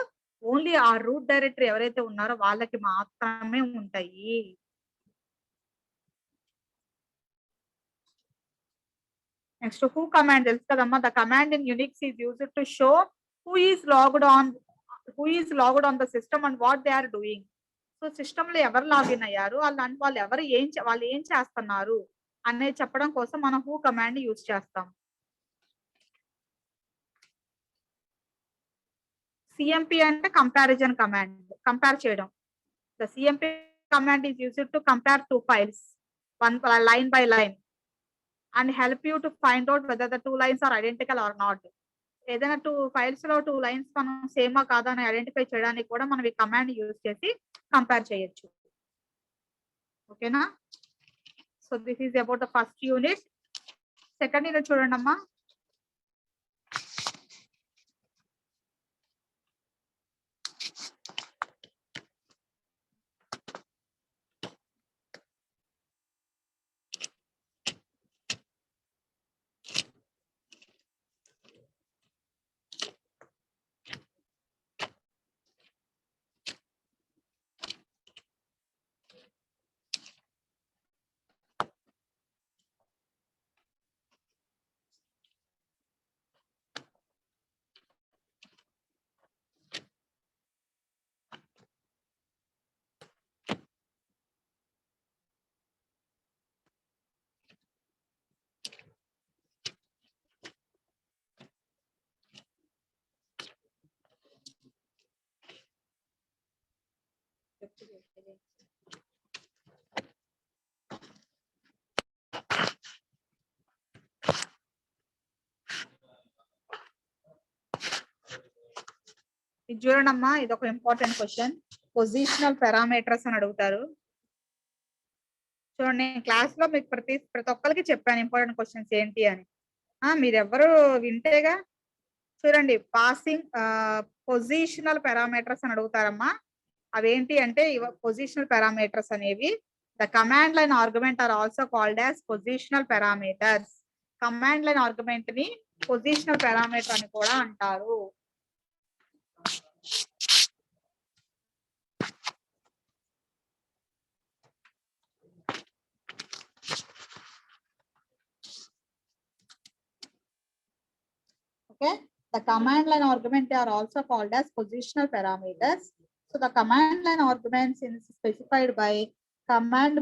ఓన్లీ ఆ రూట్ డైరెక్టరీ ఎవరైతే ఉన్నారో వాళ్ళకి మాత్రమే ఉంటాయి. నెక్స్ట్ హూ కమాండ్ తెలుసు కదమ్మా. The command in Unix is used to show who is logged on the system and what they are doing. So system లో ఎవరు లాగిన్ అయ్యారు, వాళ్ళు ఏం చేస్తున్నారు అనేది చెప్పడం కోసం మనం హూ కమాండ్ యూజ్ చేస్తాం. సిఎంపి అంటే కంపారిజన్ కమాండ్, కంపేర్ చేయడం. The CMP command is used to compare two files line by line and help you to find out whether the two lines are identical or not. ఏదైనా two files లో two lines మనం సేమా కాదా అని identify చేయడానికి కూడా మనం ఈ కమాండ్ యూజ్ చేసి కంపేర్ చేయొచ్చు. ఓకేనా. So this is about the first unit. Second unit చూడండి అమ్మా. ఇది చూడండమ్మా, ఇది ఒక ఇంపార్టెంట్ క్వశ్చన్. పొజిషనల్ పారామీటర్స్ అని అడుగుతారు. చూడండి, క్లాస్ లో మీకు ప్రతి ఒక్కరికి చెప్పాను ఇంపార్టెంట్ క్వశ్చన్స్ ఏంటి అని. మీరు ఎవరు వింటేగా. చూడండి, పాసింగ్ పొజిషనల్ పారామీటర్స్ అని అడుగుతారమ్మా. అవేంటి అంటే పొజిషనల్ పారామీటర్స్ అనేవి the command line argument are also called as positional parameters. Command line argument ని పొజిషనల్ పారామీటర్ అని కూడా అంటారు. The command line argument are also called as positional parameters. So the command line arguments is specified by command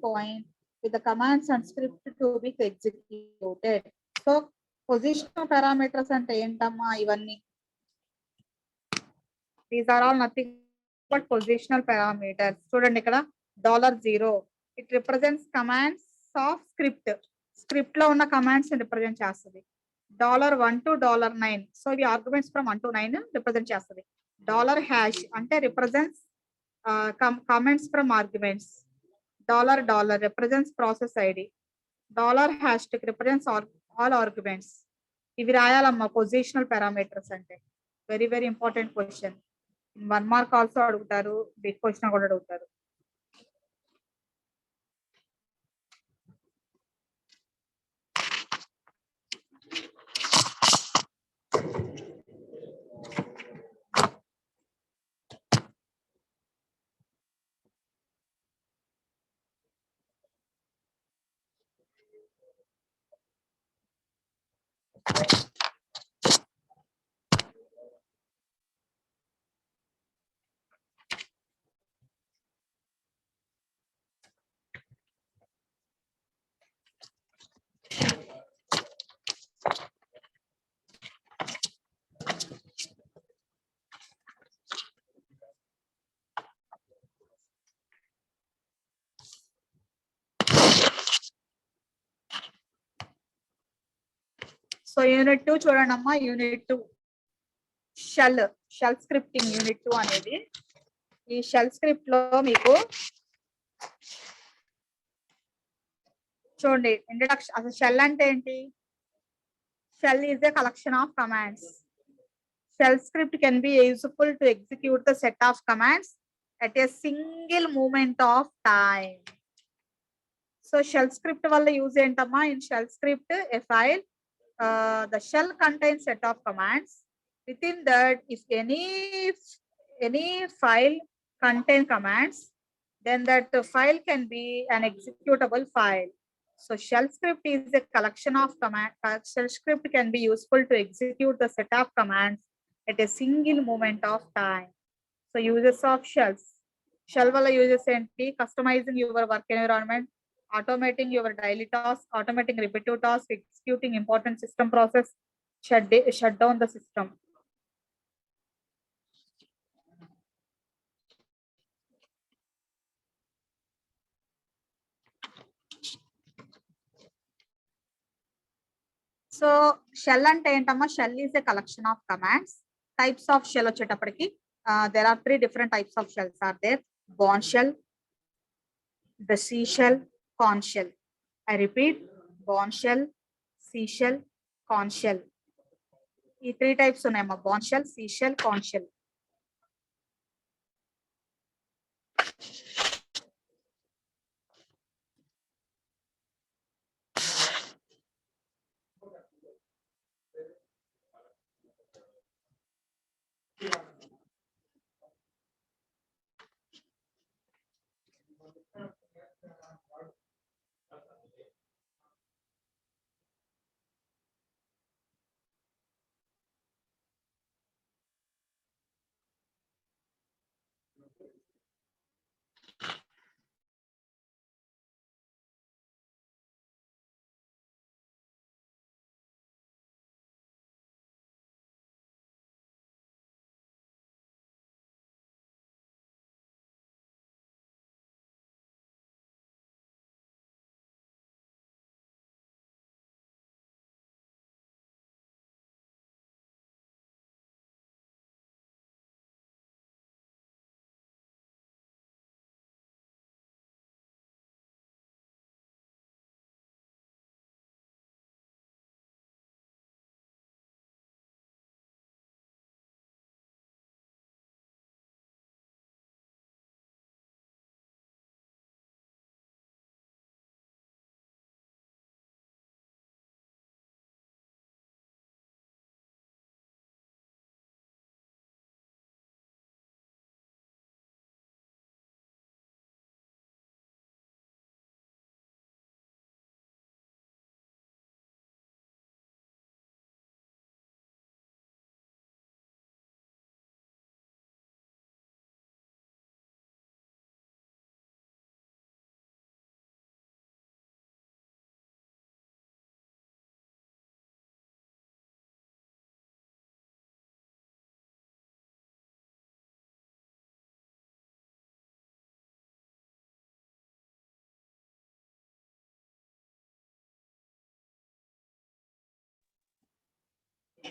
point with the commands and script to be executed. So positional parameters అంటే ఏంటమ్మా ఇవన్నీ? These are all nothing but positional parameters. చూడండి ఇక్కడ $0 it represents commands of script లో ఉన్న commands represent చేస్తుంది. $1 to $9 so ఇవి arguments from 1 to 9 represent చేస్తుంది. $# అంటే represents comments from arguments. $$ represents process ID. $# represents all arguments. ఇవి రాయాలమ్మా పొజిషనల్ పారామీటర్స్ అంటే. Very very important question. 1 mark also అడుగుతారు, big question కూడా అడుగుతారు. సో యూనిట్ 2 చూడండి అమ్మా. యూనిట్ 2 షెల్ స్క్రిప్టింగ్ యూనిట్ 2 అనేది. ఈ షెల్ స్క్రిప్ట్ లో మీకు చూడండి ఇంట్రడక్షన్. అసలు షెల్ అంటే ఏంటి? Shell is a collection of commands. Shell script can be useful to execute the set of commands at a single moment of time. So shell script వల్ల use ఏంటమ్మా? In shell script a file, the shell contains set of commands. Within that, if any file contain commands, then that file can be an executable file. So shell script is a collection of commands. Shell script can be useful to execute the set of commands at a single moment of time. So uses of shells. Shell wala uses enti? Customizing your work environment, automating your daily tasks, automating repetitive tasks, executing important system process, shut down the system. So shell అంటే ఏంటమ్మా? Shell is a collection of commands. Types of shell వచ్చేటప్పటికి there are 3 different types of shells are there. Bourne shell, the sea shell, conch shell. I repeat, bourne shell, sea shell, conch shell. ఈ 3 types ఉన్నాయమ్మా. bourne shell, sea shell, conch shell.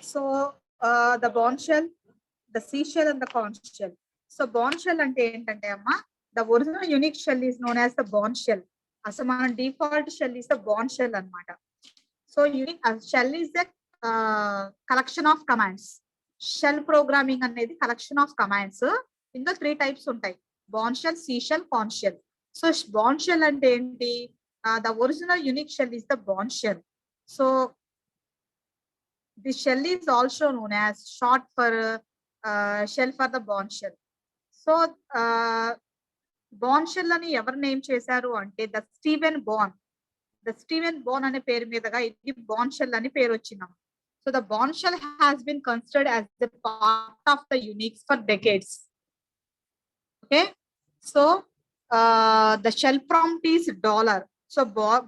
So the bond shell, the seashell and the conch shell. So bond shell ante entante amma, the original unique shell is known as the bond shell. Asalu mana default shell is the bond shell anamata. So unique shell is the collection of commands. Shell programming అనేది collection of commands. ఇందులో 3 types ఉంటాయి: bond shell, C shell, conch shell. So bond shell అంటే ఏంటి? The original unique shell is the bond shell. So the shell is also known as short for shell for the bond shell. So bond shell అని ఎవరు name చేశారు అంటే the Stephen Bond. The Stephen Bond అనే పేరు మీదగా ఇది bond shell అని పేరు వచ్చింది. So the bond shell has been considered as the part of the Unix for decades. Okay, so the shell prompt is $. So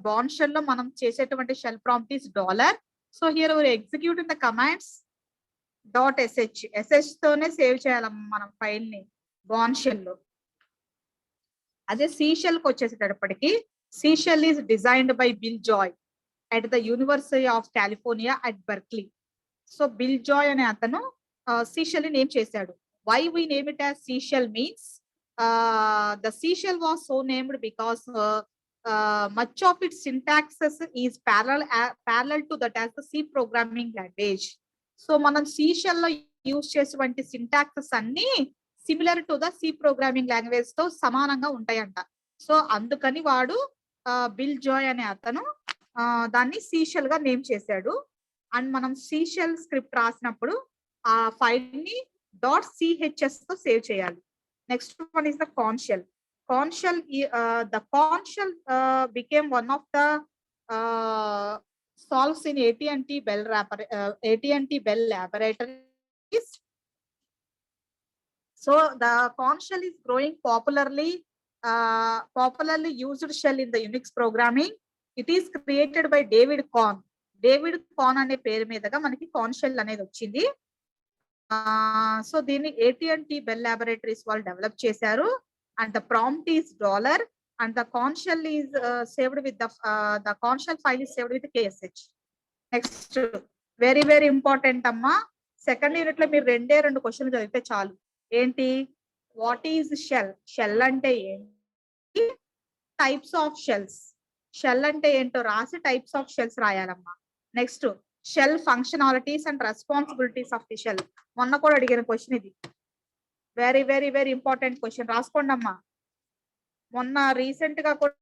bond shell లో మనం చేసేటువంటి shell prompt is $. So here we execute the commands .sh. sh తోనే save చేయాలమ్మ మనం file ని bond shell లో. అదే C shell కి వచ్చేసేటప్పటికి C shell is designed by Bill Joy at the University of California at Berkeley. So Bill Joy అనే అతను C shell ని నేమ్ చేశాడు. Why we name it as C shell means the C shell was so named because much of its syntaxes is parallel to that as the C programming language. So మనం C shell లో use చేసేటువంటి syntaxes అన్ని similar to the C programming language తో సమానంగా ఉంటాయంట. So అందుకని వాడు bill Joy అనే అతను దాన్ని C shell గా నేమ్ చేశాడు. అండ్ మనం C shell స్క్రిప్ట్ రాసినప్పుడు ఆ ఫైల్ ని .chs తో సేవ్ చేయాలి. Next one is the conch shell. Conch shell, the conch shell became one of the solves in AT&T Bell laboratories. So the conch shell is growing popularly used shell in the Unix programming. It is created by David Kohn. David Kohn అనే పేరు మీదగా మనకి conch shell అనేది వచ్చింది. So దీన్ని AT&T Bell laboratories వాళ్ళు develop చేశారు. And the prompt is $. And the conch shell is saved with the conch shell file is saved with KSH. Next, very very important అమ్మా, సెకండ్ యూనిట్ లో మీరు 2 క్వశ్చన్లు చదివితే చాలు. ఏంటి? What is shell? షెల్ అంటే ఏంటి? Types of shells. షెల్ అంటే ఏంటో రాసి టైప్స్ ఆఫ్ షెల్స్ రాయాలమ్మా. Next, shell functionalities and responsibilities of the shell. మొన్న కూడా అడిగిన క్వశ్చన్ ఇది. Very very very important question, రాసుకోండి అమ్మా. మొన్న రీసెంట్ గా కూడా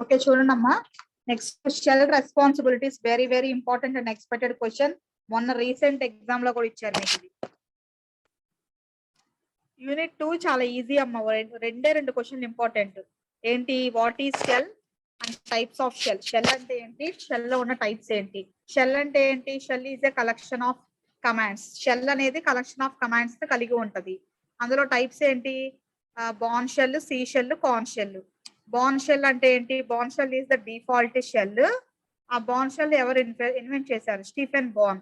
ఓకే చూడండి అమ్మా. Next shell responsibilities very important and expected question. మొన్న రీసెంట్ ఎగ్జామ్ లో కూడా ఇచ్చారు మీకు ఇది. యూనిట్ 2 చాలా ఈజీ అమ్మ. రెండు క్వశ్చన్ ఇంపార్టెంట్. ఏంటి? What is shell and types of shell. Shell అంటే ఏంటి? షెల్ లో ఉన్న టైప్స్ ఏంటి? షెల్ అంటే ఏంటి? Shell is a collection of commands. Shell అనేది కలెక్షన్ ఆఫ్ కమాండ్స్ కలిగి ఉంటది. అందులో టైప్స్ ఏంటి? Bourne shell, C shell, Korn shell. Bourne shell అంటే ఏంటి? Bourne shell is the default shell. ఆ బాన్ షెల్ ఎవరు ఇన్వెంట్ చేశారు? Stephen Bourne.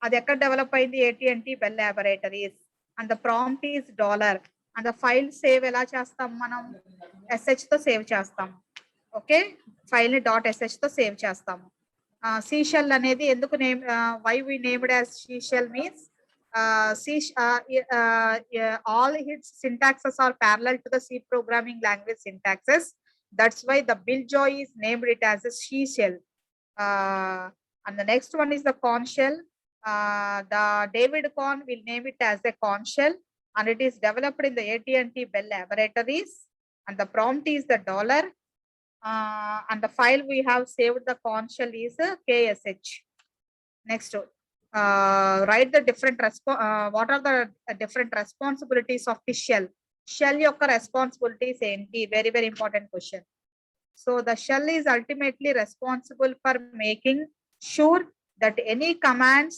అది ఎక్కడ డెవలప్ అయింది? AT&T Bell laboratories. And the prompt is $. And the file save ఎలా చేస్తాం మనం? SH తో సేవ్ చేస్తాం. ఓకే, ఫైల్ ని .sh తో సేవ్ చేస్తాము. సి షెల్ అనేది ఎందుకు name, why we named as C shell means all its syntaxes are parallel to the C programming language syntaxes. That's why the Bill Joy is named it as a C shell. And the next one is the corn shell. The David Corn will name it as a corn shell, and it is developed in the AT&T Bell laboratories. And the prompt is the $. And the file we have saved the corn shell is KSH. Next, write the different what are the different responsibilities of the shell. Shell yokka responsibilities enti? Very important question. So the shell is ultimately responsible for making sure that any commands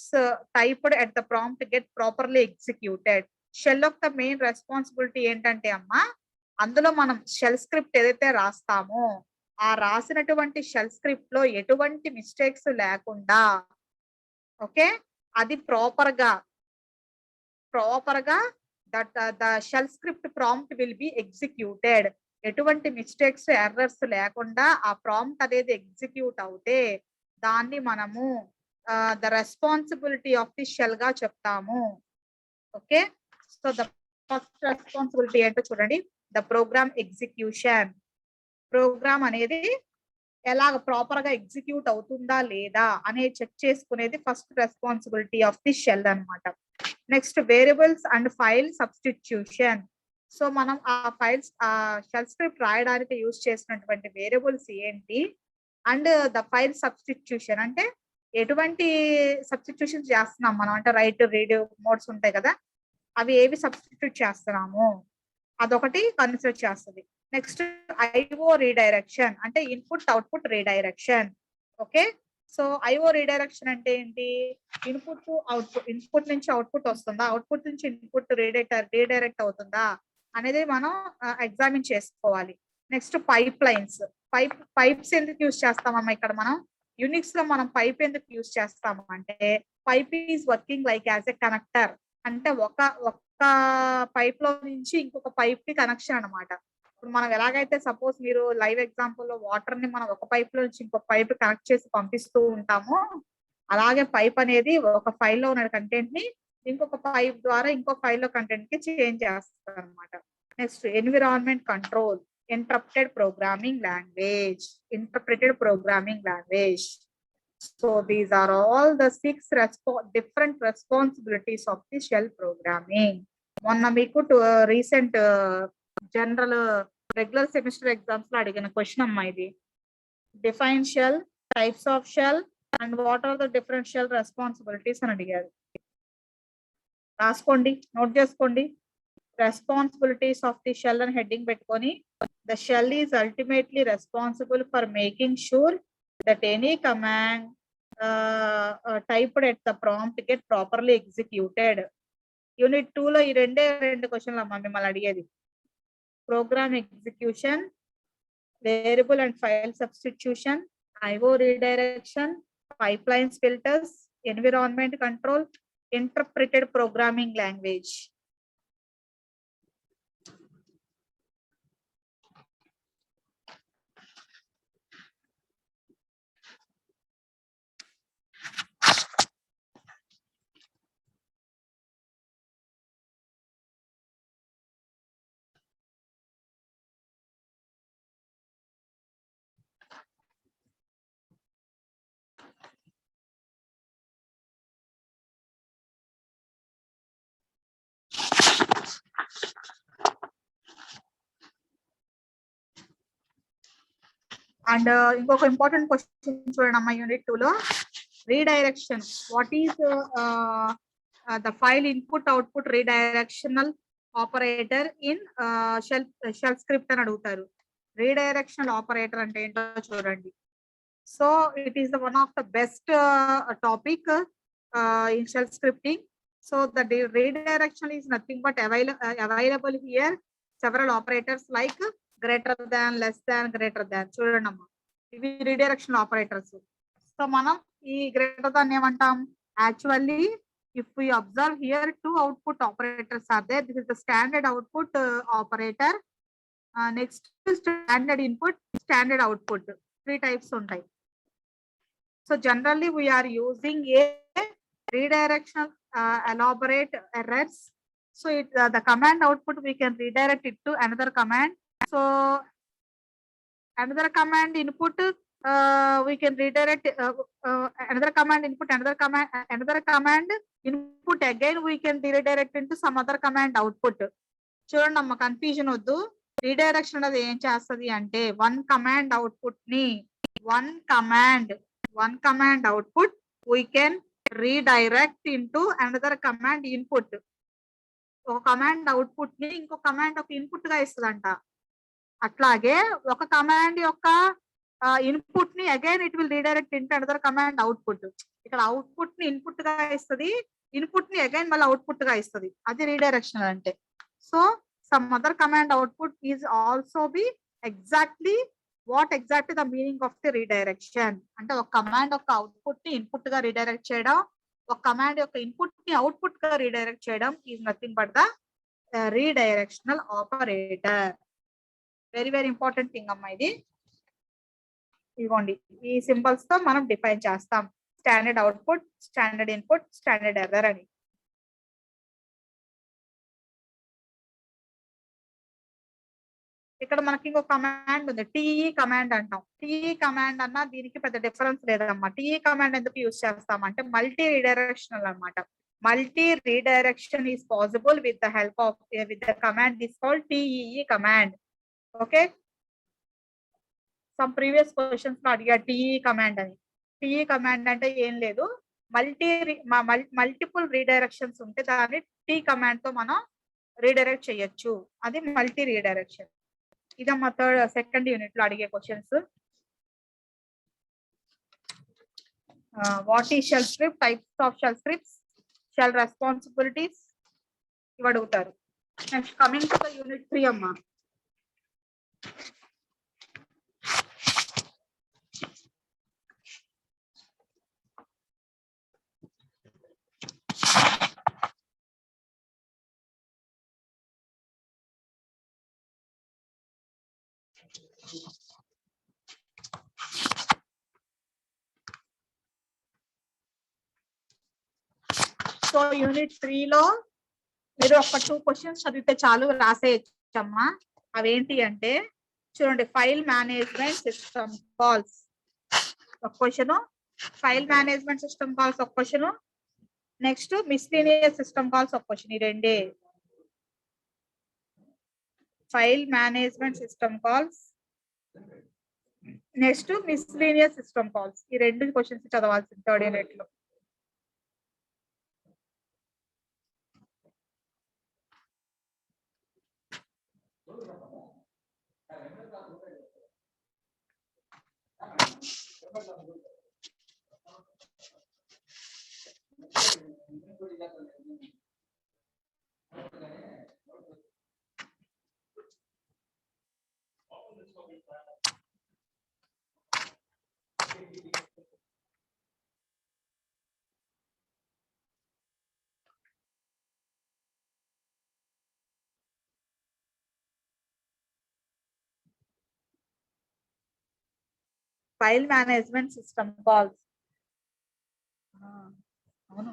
typed at the prompt get properly executed. Shell of the main responsibility ఏంటంటే అమ్మా, అందులో మనం shell script ఏదైతే రాస్తామో ఆ రాసినటువంటి shell script లో ఎటువంటి మిస్టేక్స్ లేకుండా, ఓకే, అది ప్రాపర్ గా that the shell script prompt will be executed. ఎటువంటి మిస్టేక్స్, ఎర్రర్స్ లేకుండా ఆ ప్రాంప్ట్ అనేది ఎగ్జిక్యూట్ అవుతే దాన్ని మనము the responsibility of the shell గా చెప్తాము. Okay, so the first responsibility ఏంటో చూడండి. The program execution. ప్రోగ్రామ్ అనేది ఎలాగ ప్రాపర్ గా ఎగ్జిక్యూట్ అవుతుందా లేదా అనేది చెక్ చేసుకునేది first responsibility of the shell అన్నమాట. Next, variables and file substitution. So మనం ఆ ఫైల్స్, ఆ షెల్ స్క్రిప్ట్ రాయడానికి యూజ్ చేసినటువంటి వేరియబుల్స్ ఏంటి, అండ్ ద ఫైల్ సబ్స్టిట్యూషన్ అంటే ఎటువంటి సబ్స్టిట్యూషన్ చేస్తున్నాం మనం, అంటే రైట్, రీడ్ మోడ్స్ ఉంటాయి కదా, అవి ఏవి సబ్స్టిట్యూట్ చేస్తున్నాము అదొకటి కన్సిడర్ చేస్తుంది. నెక్స్ట్, IO రీడైరెక్షన్ అంటే input output redirection. Okay, so IO redirection అంటే ఏంటి? ఇన్పుట్ టు అవుట్పుట్, ఇన్పుట్ నుంచి అవుట్పుట్ వస్తుందా, అవుట్పుట్ నుంచి ఇన్పుట్ రీడైరెక్ట్ అవుతుందా అనేది మనం ఎగ్జామిన్ చేసుకోవాలి. Next, pipe lines. పైప్స్ ఎందుకు యూజ్ చేస్తామమ్మా ఇక్కడ మనం? యూనిక్స్ లో మనం పైప్ ఎందుకు యూజ్ చేస్తాము అంటే, pipe is working like as a connector. అంటే ఒక పైప్ లో నుంచి ఇంకొక పైప్ కి కనెక్షన్ అన్నమాట. ఇప్పుడు మనం ఎలాగైతే సపోజ్ మీరు లైవ్ ఎగ్జాంపుల్ లో వాటర్ ని మనం ఒక పైప్ లో నుంచి ఇంకొక పైప్ కనెక్ట్ చేసి పంపిస్తూ ఉంటామో, అలాగే పైప్ అనేది ఒక ఫైల్ లో ఉన్న కంటెంట్ ని ఇంకొక పైప్ ద్వారా ఇంకో ఫైల్ లో కంటెంట్ కి చేంజ్ చేస్తారు అనమాట. Next, environment control. Interpreted programming language. So these are all the 6 different responsibilities of the shell programming. మొన్న మీకు recent general regular semester exams లో అడిగిన క్వశ్చన్ అమ్మా ఇది. Define shell, types of shell and what are the different shell responsibilities అని అడిగారు. రాసుకోండి, note చేసుకోండి. రెస్పాన్సిబిలిటీస్ ఆఫ్ ది షెల్ అని హెడ్డింగ్ పెట్టుకొని, the shell is ultimately responsible for making sure that any command typed at the prompt get properly executed. Unit 2 లో ఈ రెండు క్వశ్చన్లు అమ్మా మిమ్మల్ని అడిగేది. Program execution, variable and file substitution, IO redirection, pipe lines filters, environment control, interpreted programming language. And ఇంకొక important question చూడండి అమ్మా యూనిట్ 2 లో redirection. What is the file input output redirectional operator in shell script అని అడుగుతారు. Redirectional operator అంటే ఏంటో చూడండి. So it is the one of the best topic in shell scripting. So the redirection is nothing but available here several operators like greater than, less than, greater than. చూడండి అమ్మా ఇవి redirection operators. So మనం ఈ greater than ఏమంటాం? Actually if we observe here two output operators are there. This is the standard output operator. Next standard input, standard output. Three types ఉంటాయి. So generally we are using a redirectional elaborate errors. So the command output we can redirect it to another command. So another command input we can redirect another command input, another command input again we can redirect into some other command output. చూడండి అమ్మ confusion వద్దు. Redirection అనేది ఏం చేస్తుంది అంటే one command output we can redirect into another command input. ఒక command output ని ఇంకో కమాండ్ ఒక ఇన్పుట్ గా ఇస్తుందంట. అట్లాగే ఒక కమాండ్ యొక్క ఇన్పుట్ ని again it will redirect into another command output. ఇక్కడ అవుట్పుట్ ని ఇన్పుట్ గా ఇస్తుంది, ఇన్పుట్ ని అగైన్ మళ్ళీ అవుట్పుట్ గా ఇస్తుంది. అది రీడైరెక్షన్ అంటే. So some other command output is also be exactly what exactly the meaning of the redirection అంటే ఒక కమాండ్ యొక్క అవుట్పుట్ ని ఇన్పుట్ గా రీడైరెక్ట్ చేయడం, ఒక కమాండ్ యొక్క ఇన్పుట్ ని అవుట్పుట్ గా రీడైరెక్ట్ చేయడం is nothing but the redirectional operator. Very very important thing అమ్మా ఇది. ఇదిగోండి ఈ సింబల్స్ తో మనం డిఫైన్ చేస్తాం standard output, standard input, standard error అని. ఇక్కడ మనకి ఇంకో కమాండ్ ఉంది, టీఈ కమాండ్ అంటాం. టీఈ కమాండ్ అన్నా దీనికి పెద్ద డిఫరెన్స్ లేదమ్మా. టీఈ కమాండ్ ఎందుకు యూజ్ చేస్తామంటే మల్టీ రీడైరెక్షనల్ అన్నమాట. Multi redirection is possible with the help of with the command this called TE command. Okay, some previous questions లో అడిగా టీఈ కమాండ్ అని. టీఈ కమాండ్ అంటే ఏం లేదు, మల్టిపుల్ రీడైరెక్షన్స్ ఉంటే దాన్ని టీ కమాండ్ తో మనం రీడైరెక్ట్ చేయొచ్చు. అది మల్టీ రీడైరెక్షన్. ఇదమ్మా సెకండ్ యూనిట్ లో అడిగే questions. What is shell script, types of shell scripts, shell responsibilities ఇవి అడుగుతారు. Next coming to the unit 3 అమ్మా. సో యూనిట్ 3 లో మీరు ఒక 2 క్వశ్చన్స్ చదివితే చాలు, రాసేయచ్చమ్మా. అవేంటి అంటే చూడండి, ఫైల్ మేనేజ్మెంట్ సిస్టమ్ కాల్స్ ఒక question, file management system calls ఒక question, next miscellaneous system calls ఒక క్వశ్చన్. ఈ రెండే. File management system calls, next miscellaneous system calls. ఈ రెండు క్వశ్చన్స్ చదవాల్సింది థర్డ్ యూనిట్ లో. File management system calls. అవును.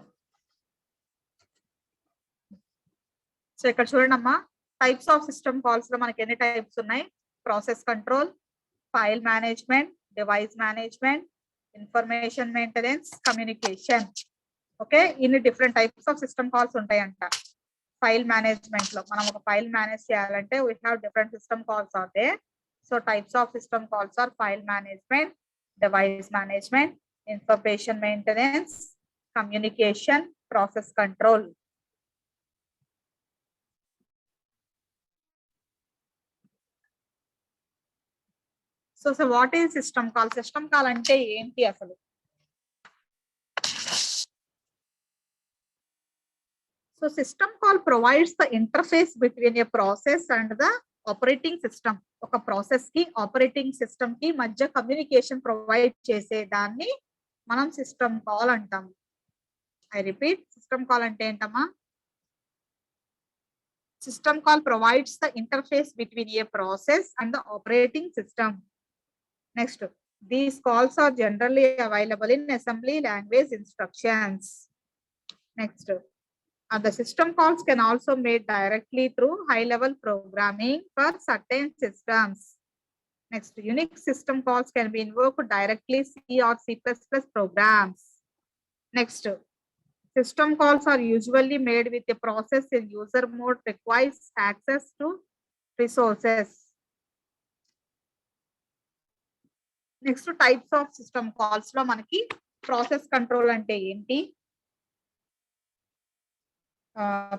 సో ఇక్కడ చూడండి అమ్మా, టైప్స్ ఆఫ్ సిస్టమ్ కాల్స్ లో మనకి ఎన్ని టైప్స్ ఉన్నాయి? Process control, file management, device management, information maintenance, communication. Okay, ఇన్ని different types of system calls ఉంటాయంట. ఫైల్ మేనేజ్మెంట్ లో మనం ఒక ఫైల్ మేనేజ్ చేయాలంటే we have different system calls are there. So types of system calls are file management, device management, information maintenance, communication, process control. So what is system call? System call ante enti asalu? So system call provides the interface between a process and the operating system. ఒక process కి operating system కి మధ్య communication provide చేసే దాన్ని మనం system call అంటాం. I repeat, system call అంటే ఏంటమ్మా? System call provides the interface between a process and the operating system. Next, these calls are generally available in assembly language instructions. Next, the system calls can also made directly through high-level programming for certain systems. Next, Unix system calls can be invoked directly C or C++ programs. Next, system calls are usually made with a process in user mode requires access to resources. Next, types of system calls lo manaki process control ante enti?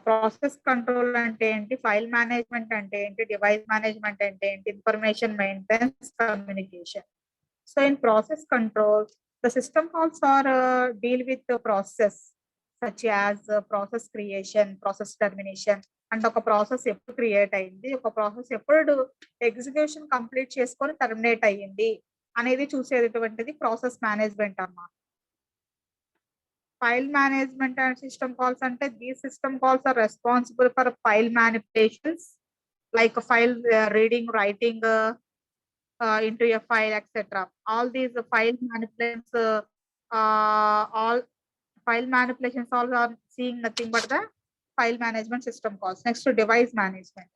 Process control ante enti, file management ante enti, device management ante enti, information maintenance, communication. So in process control, the system calls are deal with the process such as process creation, process termination, and ఒక process ఎప్పుడు create అయ్యింది, ఒక process ఎప్పుడు execution complete చేసుకొని terminate అయ్యింది అనేది చూసేటటువంటిది process management అమ్మా. File management and system calls అంటే these system calls are responsible for file manipulations like file reading, writing into a file, etc. All these file manipulations, all file manipulations all are seeing nothing but the file management system calls. Next to device management.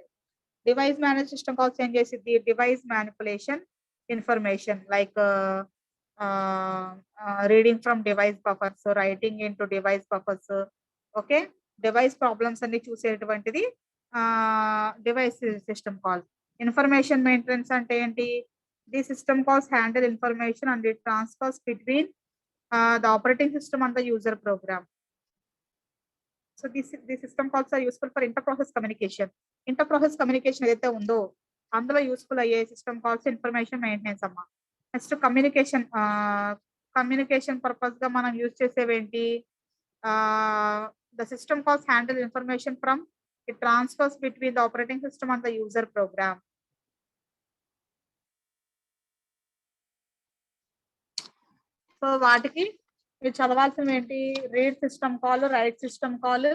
Device management system calls changes the device manipulation information like reading from device buffers, so writing into device buffers. Okay, device problems and చూసేటువంటిది device system call. Information maintenance అంటే ఏంటి? The system calls handle information and it transfers between the operating system and the user program. So these system calls are useful for inter-process communication. Inter-process communication ఏదైతే ఉందో అందులో useful అయ్యే system calls information maintenance అమ్మా. Next communication, communication purpose గా మనం use చేసేవి ఏంటి? The system calls handle information from it transfers between the operating system and the user program. So వాటికి మీరు చదవాల్సినవి ఏంటి? Read system call, right system call,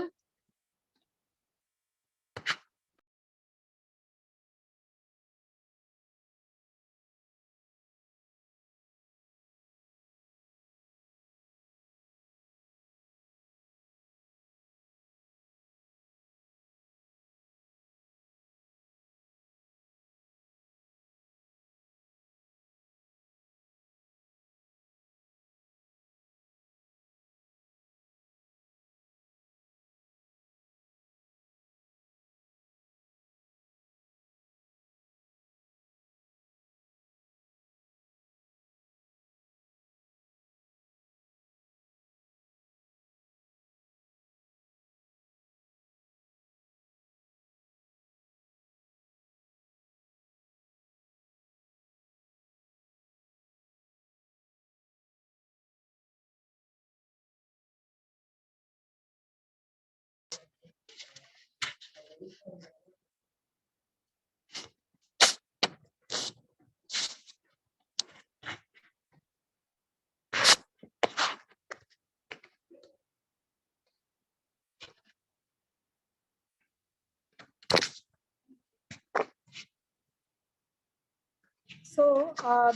so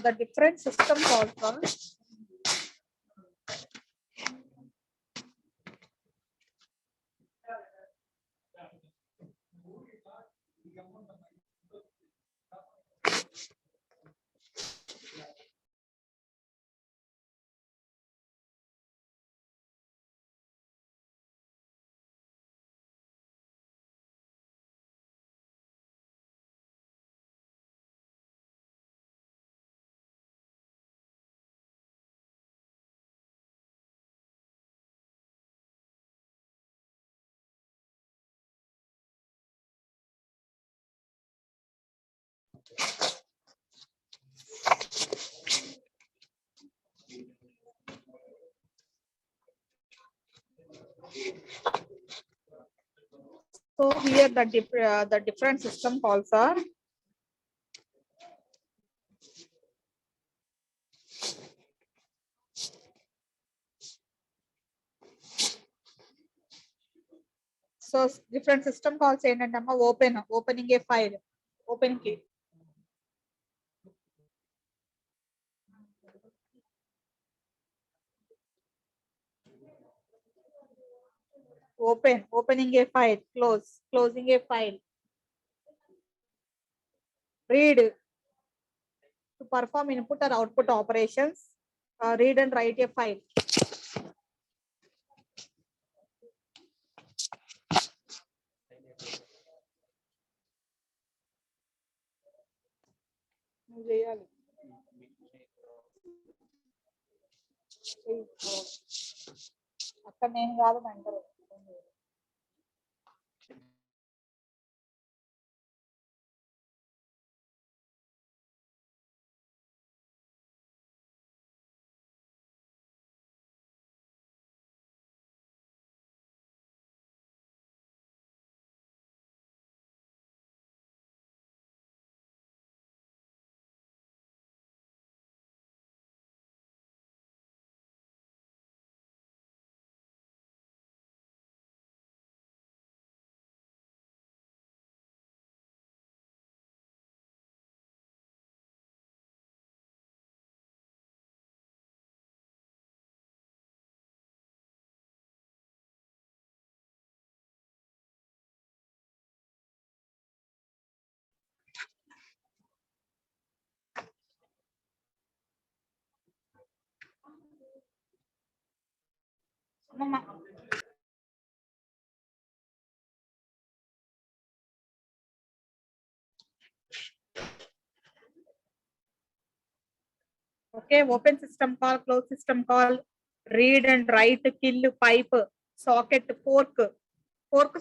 the different system calls are So here the different system calls are different system calls ఏంటంటే opening a file, opening it. Opening a file, closing a file. Read, to perform input or output operations. Read and write a file. అక్కడ నేను కాదు అంటారు. Okay, open system call, close system call, read and write, kill, pipe, socket, fork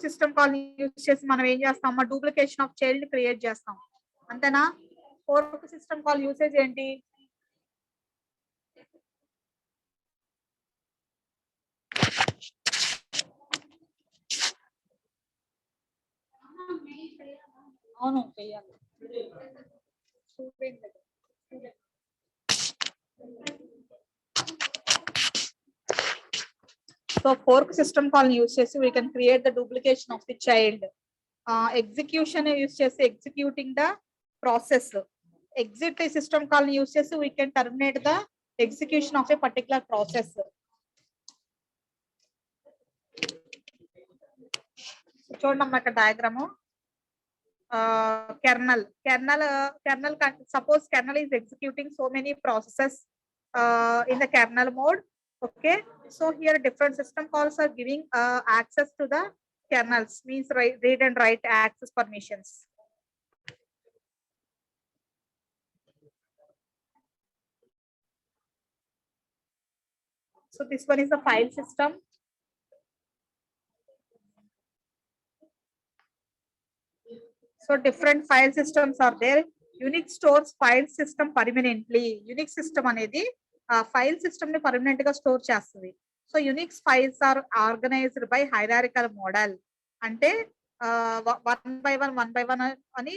system call use చేసి మనం ఏం చేస్తాం, duplication of child create చేస్తాం అంతేనా. ఫోర్క్ సిస్టమ్ కాల్ యూసేజ్ ఏంటి? అవును చెయ్యాలి. So fork system call use చేసి we can create the duplication of the child. Execution use చేసి executing the process. Exit system call use చేసి we can terminate the execution of a particular process. చూడండి అమ్మా ఇక్కడ diagram. kernel, suppose kernel is executing so many processes in the kernel mode. Okay, so here different system calls are giving access to the kernels, means read and write access permissions. So this one is the file system. So different file systems are there. Unix stores file system permanently. Unix system అనేది file system ని permanent గా store చేస్తుంది. So Unix files are organized by hierarchical model. అంటే one by one అని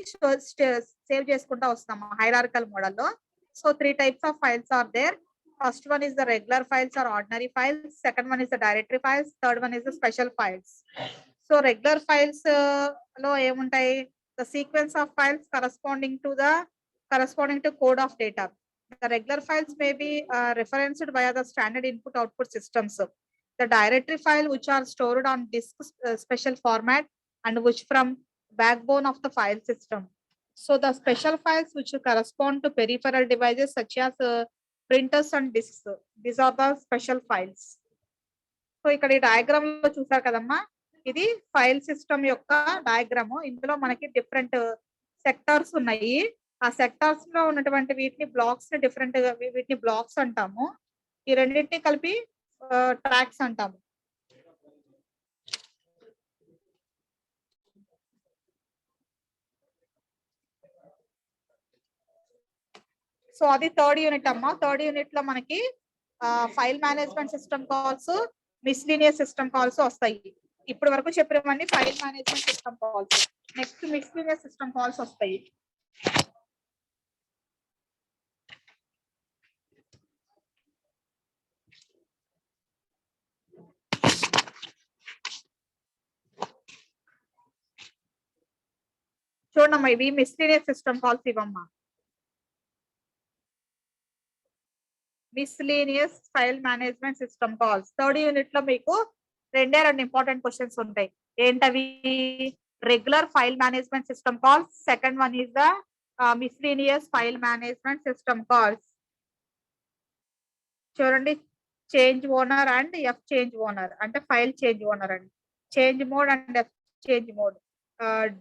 save చేసుకుంటా వస్తాము hierarchical model లో. So 3 types of files are there. First one is the regular files or ordinary files. Second one is the directory files. Third one is the special files. So regular files లో ఏముంటాయి? The sequence of files corresponding to code of data. The regular files may be referenced via the standard input output systems. The directory file which are stored on disk special format and which from backbone of the file system. So the special files which correspond to peripheral devices such as printers and disks. These are the special files. So ఇక్కడ ఈ diagram లో చూసారు కదమ్మా, ఇది file system యొక్క diagram. ఇందులో మనకి different sectors ఉన్నాయి. ఆ సెక్టార్స్ లో ఉన్నటువంటి వీటిని బ్లాక్స్ అంటాము. ఈ రెండింటిని కలిపి ట్రాక్స్ అంటాము. సో అది థర్డ్ యూనిట్ అమ్మా. థర్డ్ యూనిట్ లో మనకి file management system calls, miscellaneous system calls వస్తాయి. ఇప్పటి వరకు చెప్పినవన్నీ file management system calls. Next miscellaneous system calls వస్తాయి. చూడమ్మా, ఇవి మిస్లీనియస్ సిస్టమ్ కాల్స్ ఇవమ్మా. Miscellaneous file management system calls third unit లో మీకు రెండే రెండు ఇంపార్టెంట్ క్వశ్చన్స్ ఉంటాయి. ఏంటవి? Regular file management system calls, second one is the miscellaneous file management system calls. చూడండి, change owner and F change owner అంటే file change owner అండి. Change mode and F change mode.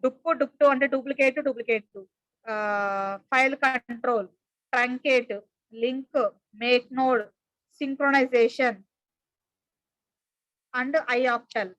Dup అంటే duplicate file control, truncate, link, make node, synchronization and ioctl.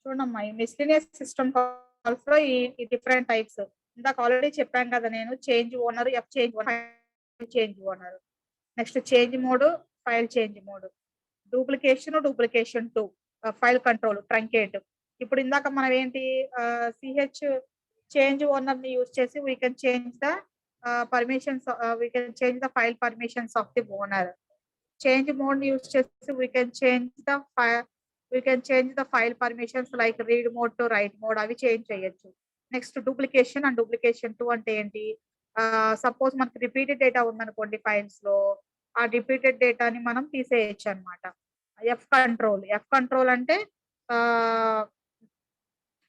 చూడమ్మా, ఈ miscellaneous system calls లో ఈ different types ఇందాక already చెప్పాను కదా నేను. Change owner, F change owner, change owner, next change mode, file change mode, duplication 2, file control, truncate. ఇప్పుడు ఇందాక మనం ఏంటి సిహెచ్ చేంజ్ ఓనర్ ని యూజ్ చేసి we can change the permissions, we can change the file permissions of the owner. Change mode ని use చేసి we can change the file permissions like read mode to right mode, అవి change చేయొచ్చు. Next duplication and duplication 2 అంటే ఏంటి? Suppose మనకి repeated data ఉందనుకోండి files లో, ఆ రిపీటెడ్ డేటాని మనం తీసేయచ్చు అనమాట. ఎఫ్ కంట్రోల్ అంటే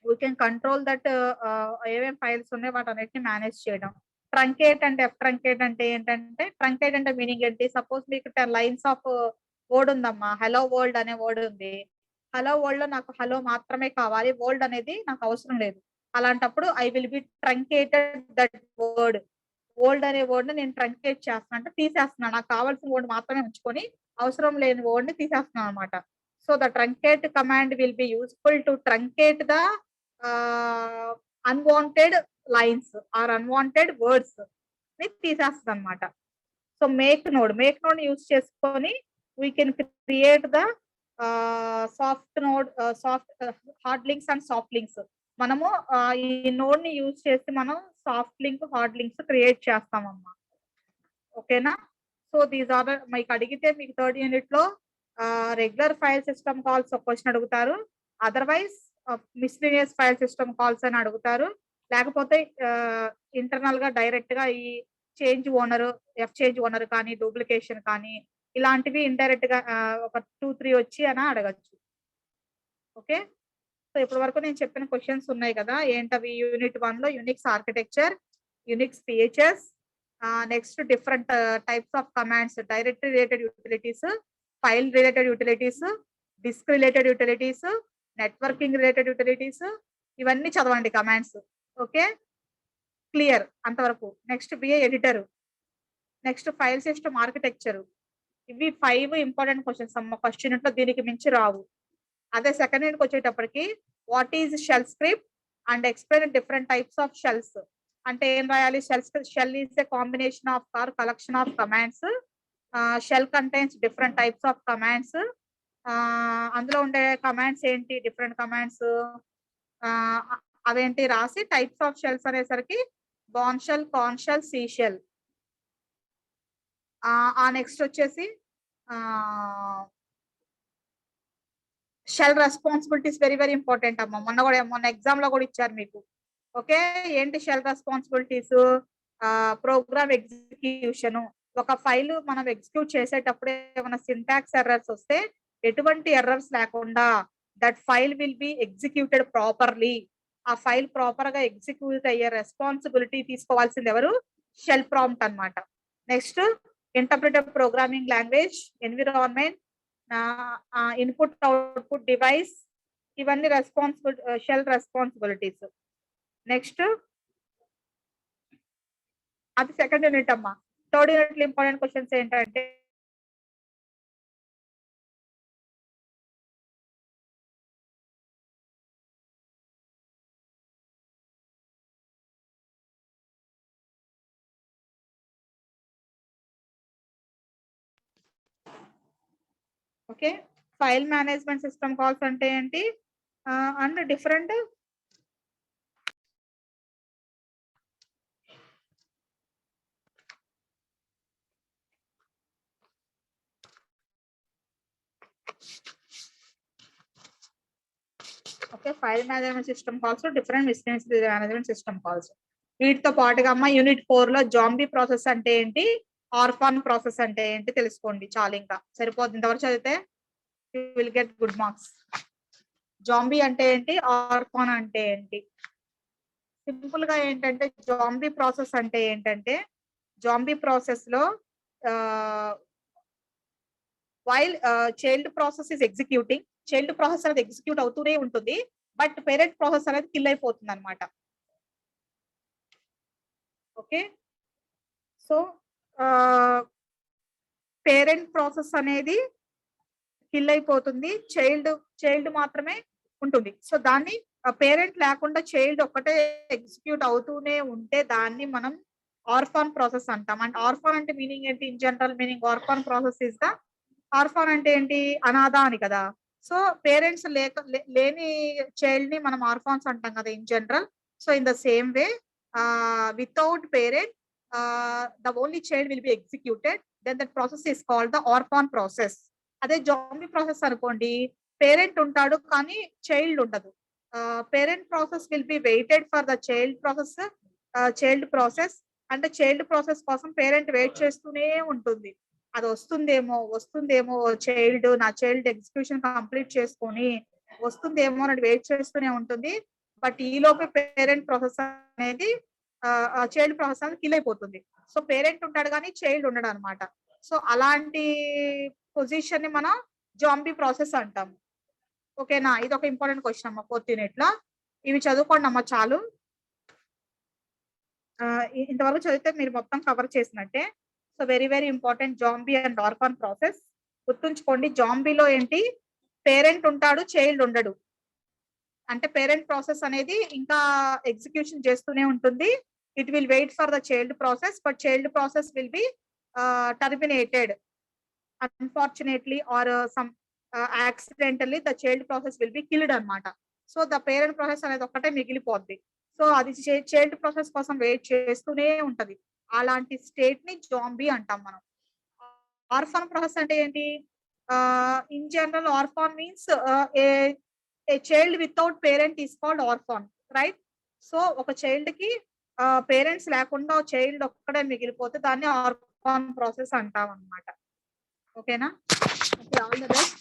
వీ కెన్ కంట్రోల్ దట్ ఏమేమి ఫైల్స్ ఉన్నాయో వాటి అన్నిటిని మేనేజ్ చేయడం. ట్రంకేట్ అంటే ఏంటంటే ట్రంకేట్ అంటే మీనింగ్ ఏంటి? సపోజ్ మీకు 10 లైన్స్ ఆఫ్ వర్డ్ ఉందమ్మా, హలో వరల్డ్ అనే వర్డ్ ఉంది. హలో వరల్డ్ లో నాకు హలో మాత్రమే కావాలి, వరల్డ్ అనేది నాకు అవసరం లేదు. అలాంటప్పుడు I will be truncated that word. World అనే వర్డ్ ని నేను ట్రంకేట్ చేస్తున్నా అంటే తీసేస్తున్నాను. నాకు కావాల్సిన వర్డ్ మాత్రమే ఉంచుకొని అవసరం లేని వర్డ్ ని తీసేస్తున్నాను అనమాట. So the truncate command will be useful to truncate the unwanted lines or unwanted words ని తీసేస్తుంది అనమాట. సో మేక్ నోడ్ యూజ్ చేసుకొని we can create the hard links and soft links. మనము ఈ నోడ్ ని యూజ్ చేసి మనం soft link, hard links create చేస్తామమ్మా. ఓకేనా? సో దీస్ ఆర్ మీకు అడిగితే మీకు థర్డ్ యూనిట్ లో రెగ్యులర్ ఫైల్ సిస్టమ్ కాల్స్ ఒక క్వశ్చన్ అడుగుతారు, otherwise miscellaneous file system calls అని అడుగుతారు. లేకపోతే ఇంటర్నల్ గా డైరెక్ట్ గా ఈ change owner, F change owner కానీ, డూప్లికేషన్ కానీ ఇలాంటివి ఇండైరెక్ట్ గా ఒక 2-3 వచ్చి అని అడగచ్చు. ఓకే, సో ఇప్పటి వరకు నేను చెప్పిన క్వశ్చన్స్ ఉన్నాయి కదా, ఏంటవి? యూనిట్ 1 లో Unix architecture, Unix PHS, next different types of commands, directory related utilities, file related utilities, disk related utilities, networking related utilities, ఇవన్నీ చదవండి కమాండ్స్. ఓకే, క్లియర్ అంతవరకు. Next BA editor, next file system architecture. ఇవి 5 important questions అమ్మ. First unit లో దీనికి మించి రావు. అదే సెకండ్ యూనిట్ వచ్చేటప్పటికి what is shell script and explain different types of shells అంటే ఏం రాయాలి? Shell is a combination of or collection of commands. Shell contains different types of commands. అందులో ఉండే కమాండ్స్ ఏంటి? డిఫరెంట్ కమాండ్స్ అవేంటి రాసి టైప్స్ ఆఫ్ షెల్స్ అనేసరికి Bourne shell, Korn shell, C shell. Next వచ్చేసి shell responsibilities very very important అమ్మ. మొన్న exam లో కూడా ఇచ్చారు మీకు. ఓకే, ఏంటి షెల్ రెస్పాన్సిబిలిటీస్? Program execution. ఒక ఫైల్ మనం ఎగ్జిక్యూట్ చేసేటప్పుడు ఏమైనా సింటాక్స్ ఎర్రర్స్ వస్తే ఎటువంటి ఎర్రర్స్ లేకుండా that file will be executed properly. ఆ ఫైల్ ప్రాపర్ గా ఎగ్జిక్యూట్ అయ్యే రెస్పాన్సిబిలిటీ తీసుకోవాల్సింది ఎవరు? షెల్ ప్రాంప్ట్ అన్నమాట. Next interpreter programming language, environment, input output device, ఇవన్నీ షెల్ రెస్పాన్సిబిలిటీస్. నెక్స్ట్ అది సెకండ్ యూనిట్ అమ్మా. థర్డ్ యూనిట్ లో ఇంపార్టెంట్ క్వశ్చన్స్ ఏంటంటే okay, file management system calls అంటే ఏంటి and different okay, file management system calls, different miscellaneous management system calls. వీటితో పాటుగా అమ్మ యూనిట్ 4 లో జాంబీ ప్రాసెస్ అంటే ఏంటి, ఆర్ఫాన్ ప్రాసెస్ అంటే ఏంటి తెలుసుకోండి. చాలు, ఇంకా సరిపోతుంది. ఇంతవరకు చదివితే you will get good marks. Zombie అంటే ఏంటి, ఆర్ఫాన్ అంటే ఏంటి? సింపుల్ గా ఏంటంటే జాంబీ ప్రాసెస్ అంటే ఏంటంటే, జాంబీ ప్రాసెస్ లో while child process is executing, child process అనేది ఎగ్జిక్యూట్ అవుతూనే ఉంటుంది, బట్ పేరెంట్ ప్రాసెస్ అనేది కిల్ అయిపోతుంది అనమాట. ఓకే, సో పేరెంట్ ప్రాసెస్ అనేది కిల్ అయిపోతుంది, చైల్డ్ మాత్రమే ఉంటుంది. సో దాన్ని పేరెంట్ లేకుండా చైల్డ్ ఒక్కటే ఎగ్జిక్యూట్ అవుతూనే ఉంటే దాన్ని మనం ఆర్ఫాన్ ప్రాసెస్ అంటాం. అండ్ ఆర్ఫాన్ అంటే మీనింగ్ ఏంటి? In general meaning orphan process is the, orphan అంటే ఏంటి, అనాథ అని కదా. సో పేరెంట్స్ లేని చైల్డ్ ని మనం ఆర్ఫాన్స్ అంటాం కదా in general. So in the same way without parent the only child will be executed, then that process is called the orphan process. అదే జాంబీ ప్రాసెస్ అనుకోండి, పేరెంట్ ఉంటాడు కానీ చైల్డ్ ఉండదు. Parent process will be waited for the child process అంటే child process కోసం parent wait చేస్తూనే ఉంటుంది. అది వస్తుందేమో చైల్డ్, నా చైల్డ్ ఎగ్జిక్యూషన్ కంప్లీట్ చేసుకొని వస్తుందేమో అని వెయిట్ చేస్తూనే ఉంటుంది. బట్ ఈ లోపే పేరెంట్ ప్రాసెస్ అనేది చైల్డ్ ప్రాసెస్ అనేది కిల్ అయిపోతుంది. సో పేరెంట్ ఉంటాడు కానీ చైల్డ్ ఉండడు అనమాట. సో అలాంటి పొజిషన్ ని మనం జాంబీ ప్రాసెస్ అంటాం. ఓకేనా? ఇది ఒక ఇంపార్టెంట్ క్వశ్చన్ అమ్మ 4th యూనిట్ లో. ఇవి చదువుకోండి అమ్మ చాలు. ఇంతవరకు చదివితే మీరు మొత్తం కవర్ చేసినట్టే. So very very important zombie and orphan process. గుర్తుంచుకోండి, జాంబీలో ఏంటి, పేరెంట్ ఉంటాడు, చైల్డ్ ఉండడు. అంటే పేరెంట్ ప్రాసెస్ అనేది ఇంకా ఎగ్జిక్యూషన్ చేస్తూనే ఉంటుంది. It will wait for the child process, but child process will be terminated unfortunately or some accidentally the child process will be killed అనమాట. సో ద పేరెంట్ ప్రాసెస్ అనేది ఒక్కటే మిగిలిపోద్ది. సో అది child process కోసం wait చేస్తూనే ఉంటది. అలాంటి state ని జాంబీ అంటాం మనం. ఆర్ఫాన్ ప్రాసెస్ అంటే ఏంటి? In general orphan means a child without parent is called orphan, right? So ఒక చైల్డ్ కి పేరెంట్స్ లేకుండా చైల్డ్ ఒక్కడే మిగిలిపోతే దాన్ని ఆర్ఫాన్ ప్రాసెస్ అంటాం అన్నమాట. ఓకేనా? Okay, all the best.